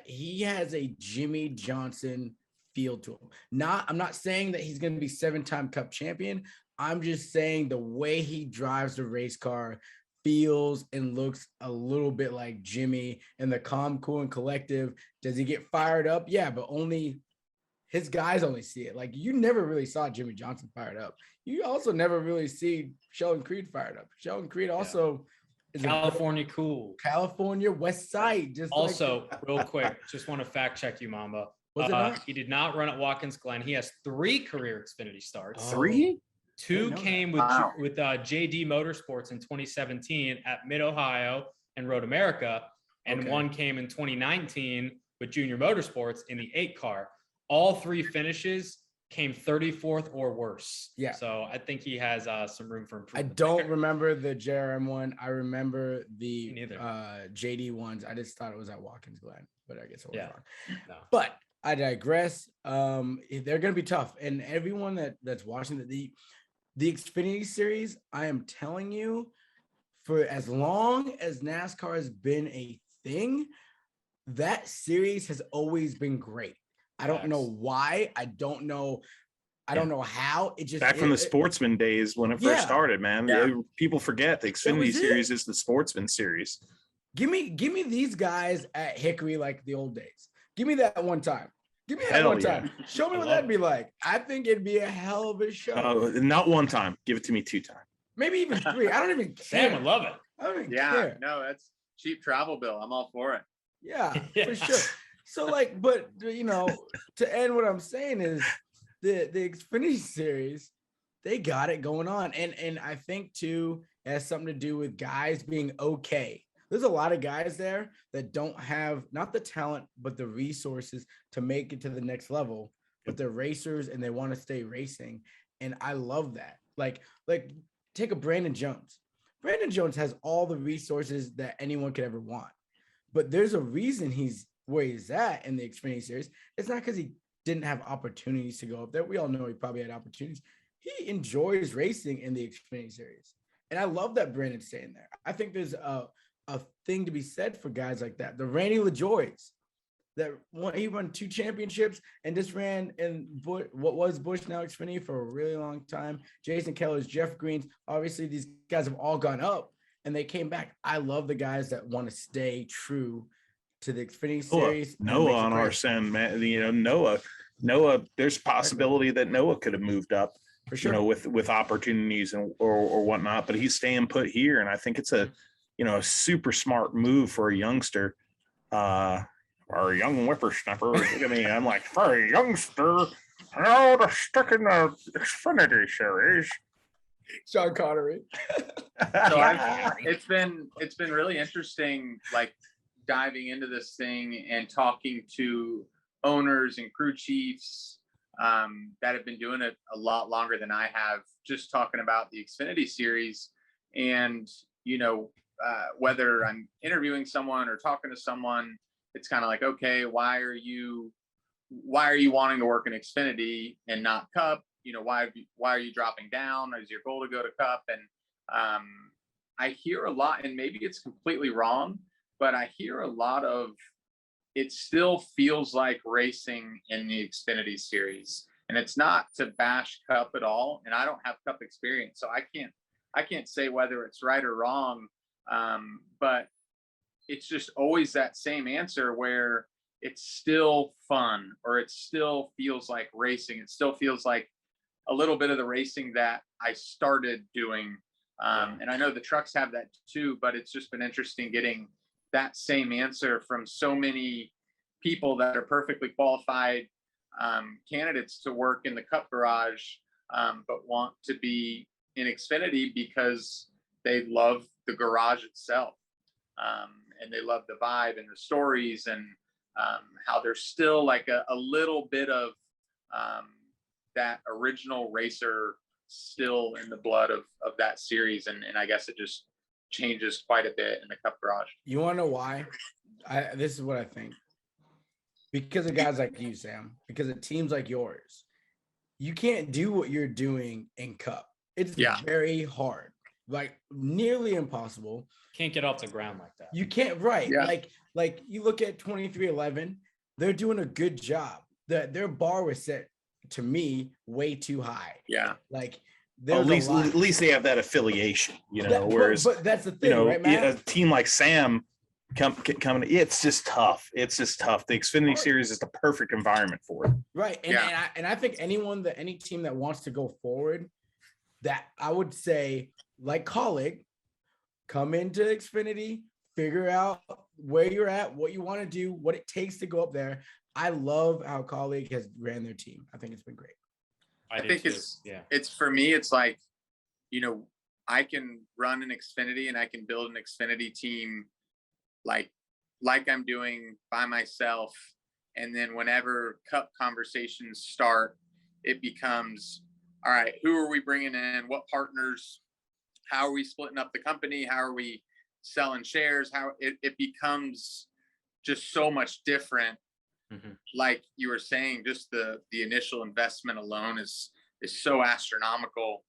he has a Jimmy Johnson feel to him. I'm not saying that he's going to be 7-time Cup champion. I'm just saying the way he drives the race car feels and looks a little bit like Jimmy and the calm, cool, and collective. Does he get fired up? Yeah, but only his guys only see it. Like, you never really saw Jimmy Johnson fired up. You also never really see Sheldon Creed fired up. Sheldon Creed also is
California cool.
California West Side. Just
also, real quick, just want to fact check you, Mamba. He did not run at Watkins Glen. He has 3 career Xfinity starts.
3?
2 came with JD Motorsports in 2017 at Mid-Ohio and Road America, and 1 came in 2019 with Junior Motorsports in the 8 car. All 3 finishes came 34th or worse. Yeah. So I think he has some room for improvement.
I don't remember the JRM one. I remember the JD ones. I just thought it was at Watkins Glen, but I guess it was wrong. No. But I digress. They're going to be tough, and everyone that's watching the Xfinity Series, I am telling you, for as long as NASCAR has been a thing, that series has always been great. I don't know why. I don't know how. It just
back from the Sportsman days when it first started, man. Yeah. People forget the Xfinity Series is the Sportsman Series.
Give me these guys at Hickory like the old days. Give me that one time. Give me that one time. Show me what that'd be like. I think it'd be a hell of a show.
Not one time. Give it to me 2 times.
Maybe even 3. I don't even care.
Sam would love it.
I don't even care.
No, that's cheap travel bill. I'm all for it.
Yeah, for sure. So but to end what I'm saying is the Xfinity Series, they got it going on. And I think too, it has something to do with guys being okay. There's a lot of guys there that don't have not the talent, but the resources to make it to the next level, but they're racers and they want to stay racing. And I love that. Like take a Brandon Jones. Brandon Jones has all the resources that anyone could ever want, but there's a reason he's where he's at in the Xfinity Series. It's not because he didn't have opportunities to go up there. We all know he probably had opportunities. He enjoys racing in the Xfinity Series. And I love that Brandon's staying there. I think there's a thing to be said for guys like that. The Randy LaJoys, he won 2 championships and just ran in what was Busch, now Xfinity, for a really long time. Jason Keller's, Jeff Green's. Obviously, these guys have all gone up and they came back. I love the guys that want to stay true to the Xfinity Series.
Noah on our send, man. Noah. There's possibility that Noah could have moved up, for sure, with opportunities or whatnot. But he's staying put here, and I think it's a super smart move for a youngster, or a young whippersnapper. Look at me, I'm like, for a youngster, to stick in the Xfinity Series.
Sean Connery.
So it's been really interesting, diving into this thing and talking to owners and crew chiefs that have been doing it a lot longer than I have, just talking about the Xfinity Series. And whether I'm interviewing someone or talking to someone, it's kind of like, okay, why are you wanting to work in Xfinity and not Cup? Why are you dropping down? Is your goal to go to Cup? And I hear a lot, and maybe it's completely wrong, but I hear a lot of, it still feels like racing in the Xfinity series. And it's not to bash Cup at all. And I don't have Cup experience, so I can't say whether it's right or wrong. But it's just always that same answer where it's still fun, or it still feels like racing. It still feels like a little bit of the racing that I started doing. And I know the trucks have that too, but it's just been interesting getting that same answer from so many people that are perfectly qualified candidates to work in the Cup garage, but want to be in Xfinity because they love the garage itself. And they love the vibe and the stories, and how there's still like a little bit of that original racer still in the blood of that series. And I guess it just changes quite a bit in the Cup garage.
You want to know why? This is what I think. Because of guys like you, Sam, because of teams like yours, you can't do what you're doing in Cup. It's very hard, like nearly impossible.
Can't get off the ground like that.
You can't, right?
Yeah.
Like you look at 2311, they're doing a good job. Their bar was set, to me, way too high.
Yeah.
Like
at least they have that affiliation, whereas
but that's the thing, right, Matt?
A team like Sam coming, it's just tough. The Xfinity series is the perfect environment for it.
Right. And I think any team that wants to go forward, that I would say, like Colleague, come into Xfinity, figure out where you're at, what you want to do, what it takes to go up there. I love how Colleague has ran their team. I think it's been great.
I think it's for me, it's like, I can run an Xfinity and I can build an Xfinity team like I'm doing by myself. And then whenever Cup conversations start, it becomes, all right, who are we bringing in? What partners? How are we splitting up the company? How are we selling shares? How it becomes just so much different. Mm-hmm. Like you were saying, just the initial investment alone is so astronomical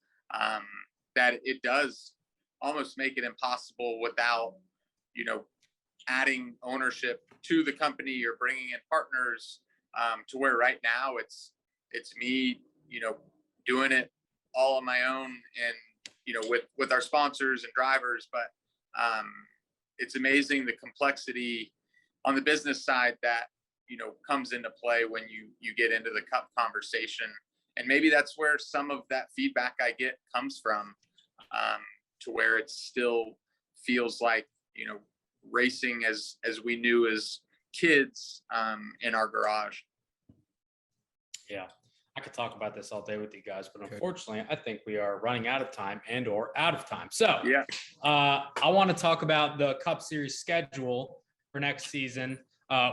that it does almost make it impossible without, adding ownership to the company or bringing in partners, to where right now it's me, doing it all on my own and, with our sponsors and drivers. But it's amazing the complexity on the business side that, comes into play when you get into the Cup conversation. And maybe that's where some of that feedback I get comes from, to where it still feels like, racing as we knew as kids, in our garage.
Yeah, I could talk about this all day with you guys, but unfortunately, I think we are running out of time or out of time. So I want to talk about the Cup Series schedule for next season.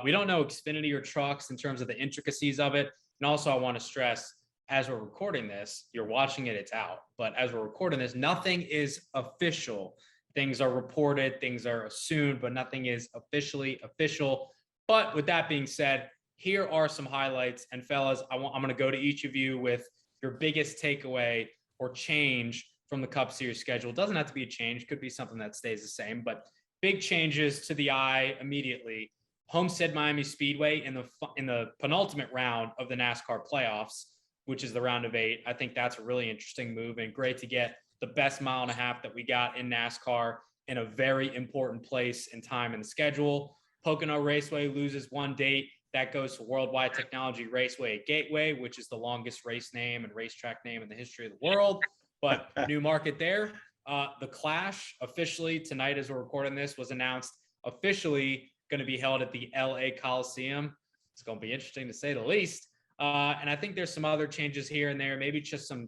We don't know Xfinity or trucks in terms of the intricacies of it. And also I want to stress, as we're recording this, you're watching it, it's out. But as we're recording this, nothing is official. Things are reported, things are assumed, but nothing is officially official. But with that being said, here are some highlights. And fellas, I'm going to go to each of you with your biggest takeaway or change from the Cup Series schedule. It doesn't have to be a change. Could be something that stays the same, but big changes to the eye immediately. Homestead Miami Speedway in the penultimate round of the NASCAR playoffs, which is the round of 8. I think that's a really interesting move and great to get the best mile and a half that we got in NASCAR in a very important place and time in the schedule. Pocono Raceway loses one date. That goes to Worldwide Technology Raceway at Gateway, which is the longest race name and racetrack name in the history of the world. But new market there. The Clash officially tonight, as we're recording this, was announced officially going to be held at the LA Coliseum. It's going to be interesting to say the least. And I think there's some other changes here and there, maybe just some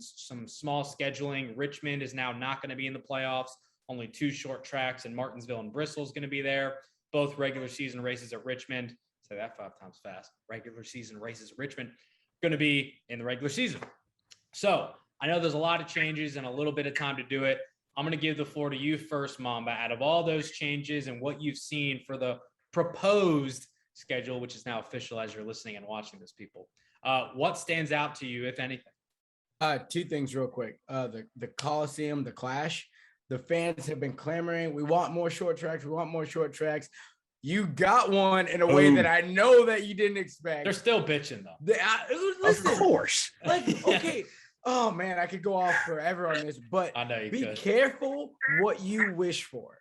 small scheduling. Richmond is now not going to be in the playoffs. Only 2 short tracks, and Martinsville and Bristol is going to be there. Both regular season races at Richmond. Say that 5 times fast. Regular season races at Richmond going to be in the regular season. So I know there's a lot of changes and a little bit of time to do it. I'm going to give the floor to you first, Mamba. Out of all those changes and what you've seen for the proposed schedule, which is now official as you're listening and watching this, people, what stands out to you, if anything?
2 things real quick. The Coliseum, the Clash, the fans have been clamoring. We want more short tracks. We want more short tracks. You got one in a way that I know that you didn't expect.
They're still bitching though.
Listen,
of course.
like, okay. Oh man, I could go off forever on this, but
I know you
be
could.
careful what you wish for,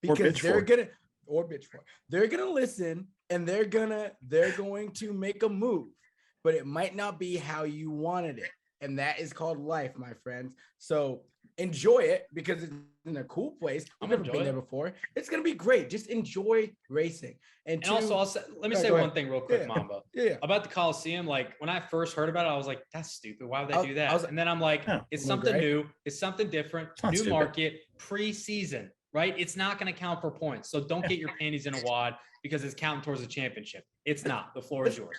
because they're gonna listen, and they're going to make a move, but it might not be how you wanted it, and that is called life, my friends. So enjoy it, because it's in a cool place. I've never been there before. It's gonna be great. Just enjoy racing. And
also, let me say one thing real quick, Mamba.
Yeah.
About the Coliseum. Like when I first heard about it, I was like, "That's stupid. Why would they do that?" And then I'm like, "It's something new. It's something different. New market, preseason, right? It's not going to count for points. So don't get your panties in a wad because it's counting towards the championship. It's not. The floor is yours."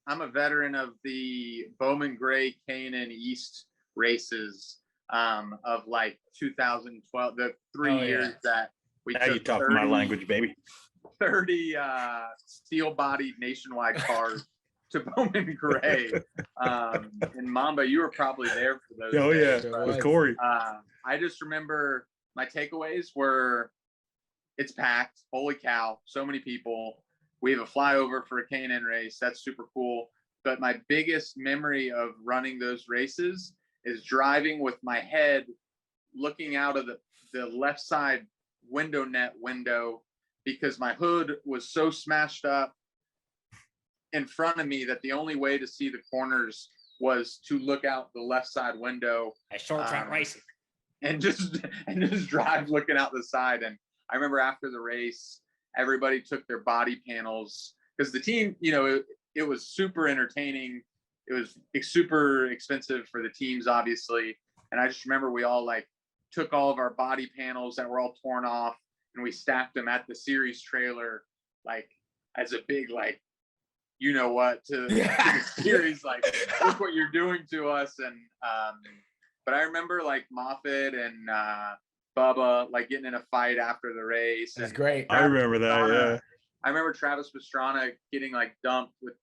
I'm a veteran of the Bowman Gray, K&N East races of like 2012, the 3 years that we
took. You talking my language, baby.
30 steel-bodied nationwide cars to Bowman Gray. And Mamba, you were probably there for those.
Oh
days,
yeah, with Corey.
I just remember my takeaways were, it's packed. Holy cow, so many people. We have a flyover for a K&N race. That's super cool. But my biggest memory of running those races is driving with my head looking out of the left side window, because my hood was so smashed up in front of me that the only way to see the corners was to look out the left side window.
At short track racing.
And just drive looking out the side. And I remember after the race, everybody took their body panels, because the team, it was super entertaining. It was super expensive for the teams, obviously. And I just remember we all like took all of our body panels that were all torn off, and we stacked them at the series trailer, like as a big, like, to the series, like, look what you're doing to us. And, but I remember like Moffitt and Bubba, like getting in a fight after the race.
That's great.
I remember that. Yeah.
I remember Travis Pastrana getting like dumped with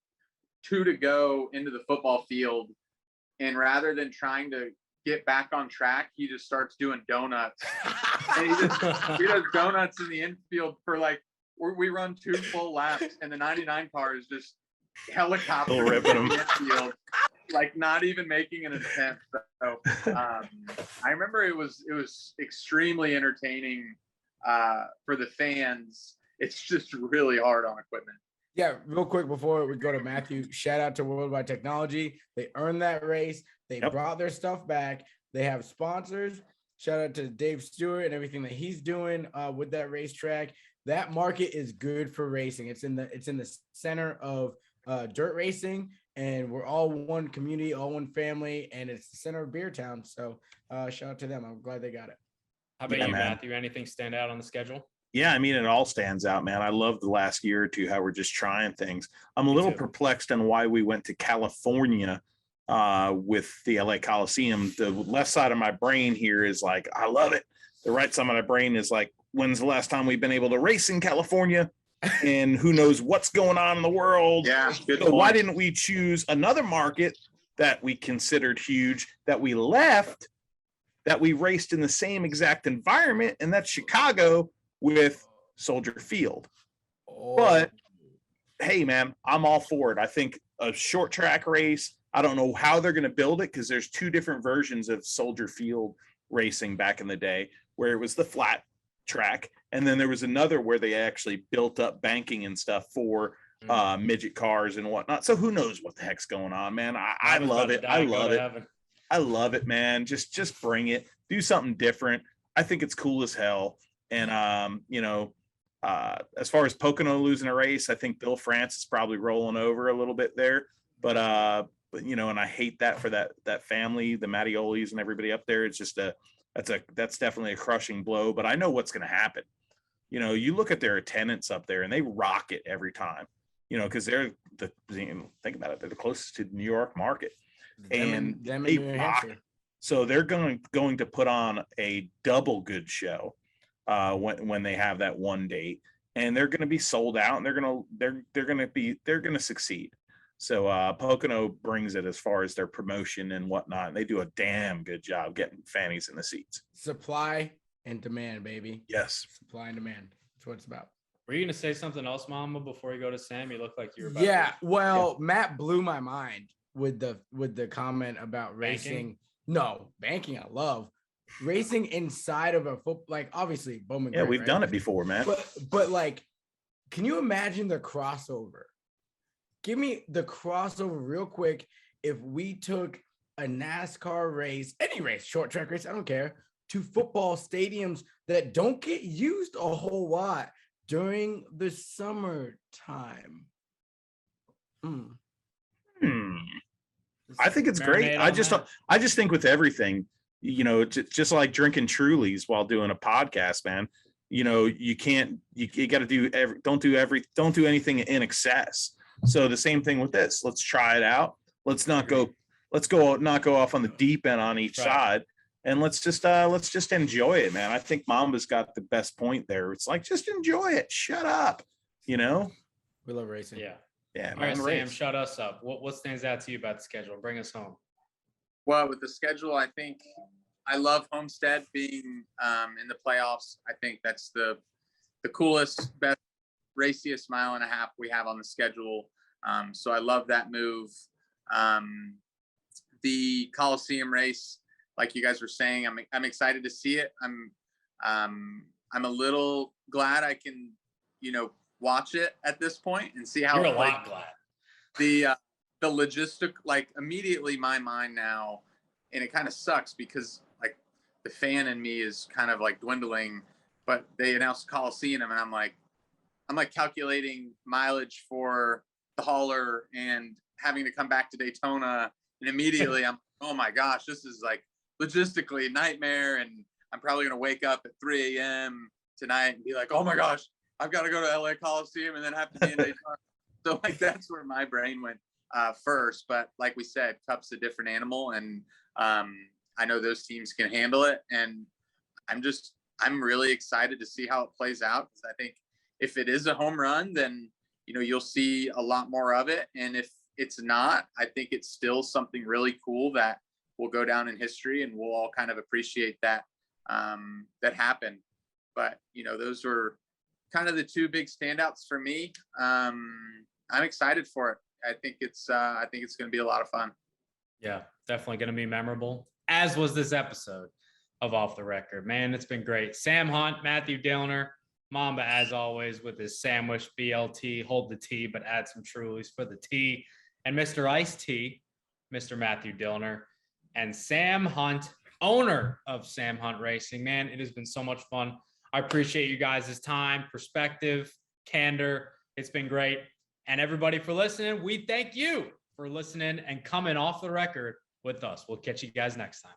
2 to go into the football field, and rather than trying to get back on track, he just starts doing donuts. And he does donuts in the infield for like, we run 2 full laps, and the 99 car is just helicopter ripping him in the infield, like not even making an attempt. So I remember it was extremely entertaining for the fans. It's just really hard on equipment.
Yeah, real quick before we go to Matthew, shout out to Worldwide Technology. They earned that race. They brought their stuff back. They have sponsors. Shout out to Dave Stewart and everything that he's doing with that racetrack. That market is good for racing. It's in the center of dirt racing, and we're all one community, all one family, and it's the center of Beer Town. So shout out to them. I'm glad they got it.
How about you, Matthew? Anything stand out on the schedule?
Yeah, I mean, it all stands out, man. I love the last year or two, how we're just trying things. I'm a little perplexed on why we went to California with the LA Coliseum. The left side of my brain here is like, I love it. The right side of my brain is like, when's the last time we've been able to race in California? And who knows what's going on in the world.
Yeah, good
so why didn't we choose another market that we considered huge, that we left, that we raced in the same exact environment, and that's Chicago with Soldier Field. But hey, man, I'm all for it. I think a short track race, I don't know how they're going to build it, because there's 2 different versions of Soldier Field racing back in the day, where it was the flat track, and then there was another where they actually built up banking and stuff for midget cars and whatnot. So who knows what the heck's going on, man. I love it. I love it. I love it, man. Just bring it. Do something different. I think it's cool as hell. And as far as Pocono losing a race, I think Bill France is probably rolling over a little bit there. But and I hate that for that family, the Mattiolis and everybody up there. It's just that's definitely a crushing blow. But I know what's going to happen. You look at their attendance up there, and they rock it every time. Because they're think about it, they're the closest to the New York market, and they rock it. So they're going to put on a double good show when they have that one date, and they're going to be sold out, and they're going to succeed. So Pocono brings it as far as their promotion and whatnot. They do a damn good job getting fannies in the seats.
Supply and demand, baby.
Yes.
Supply and demand. That's what it's about.
Were you going to say something else, Mamba, before you go to Sam? You look like you were about
Yeah,
to...
well, Matt blew my mind with the comment about racing.
Banking?
No, banking I love. Racing inside of a football, like obviously Bowman.
Yeah, we've done it before, man.
But like, can you imagine the crossover? Give me the crossover real quick. If we took a NASCAR race, any race, short track race, I don't care, to football stadiums that don't get used a whole lot during the summertime.
I think it's great. I just think with everything, you know, just like drinking Trulies while doing a podcast, man, you know, you got to don't do anything in excess. So the same thing with this. Let's try it out. Let's not go off on the deep end on each side. And let's just enjoy it, man. I think Mamba's got the best point there. It's like, just enjoy it. Shut up. You know?
We love racing.
Yeah.
Yeah.
All right, Sam, shut us up. What stands out to you about the schedule? Bring us home.
Well, with the schedule, I think I love Homestead being in the playoffs. I think that's the coolest, best, raciest mile and a half we have on the schedule. So I love that move. The Coliseum race, like you guys were saying, I'm excited to see it. I'm a little glad I can, you know, watch it at this point and see how.
You're a lot glad.
The logistic, like immediately my mind now, and it kind of sucks because like the fan in me is kind of like dwindling, but they announced Coliseum and I'm like calculating mileage for the hauler and having to come back to Daytona, and immediately I'm, oh my gosh, this is like logistically a nightmare, and I'm probably gonna wake up at 3 a.m. tonight and be like, oh my gosh, I've got to go to LA Coliseum and then have to be in Daytona. So like that's where my brain went first. But like we said, Cup's a different animal, and I know those teams can handle it, and I'm really excited to see how it plays out, because I think if it is a home run, then you know you'll see a lot more of it, and if it's not, I think it's still something really cool that will go down in history, and we'll all kind of appreciate that that happened. But you know, those were kind of the two big standouts for me. I'm excited for it. I think it's going to be a lot of fun.
Yeah, definitely going to be memorable, as was this episode of Off the Record. Man, it's been great. Sam Hunt, Matthew Dillner, Mamba, as always, with his sandwich BLT, hold the tea, but add some Trulies for the tea, and Mr. Iced Tea, Mr. Matthew Dillner, and Sam Hunt, owner of Sam Hunt Racing. Man, it has been so much fun. I appreciate you guys' time, perspective, candor. It's been great. And everybody for listening, we thank you for listening and coming off the record with us. We'll catch you guys next time.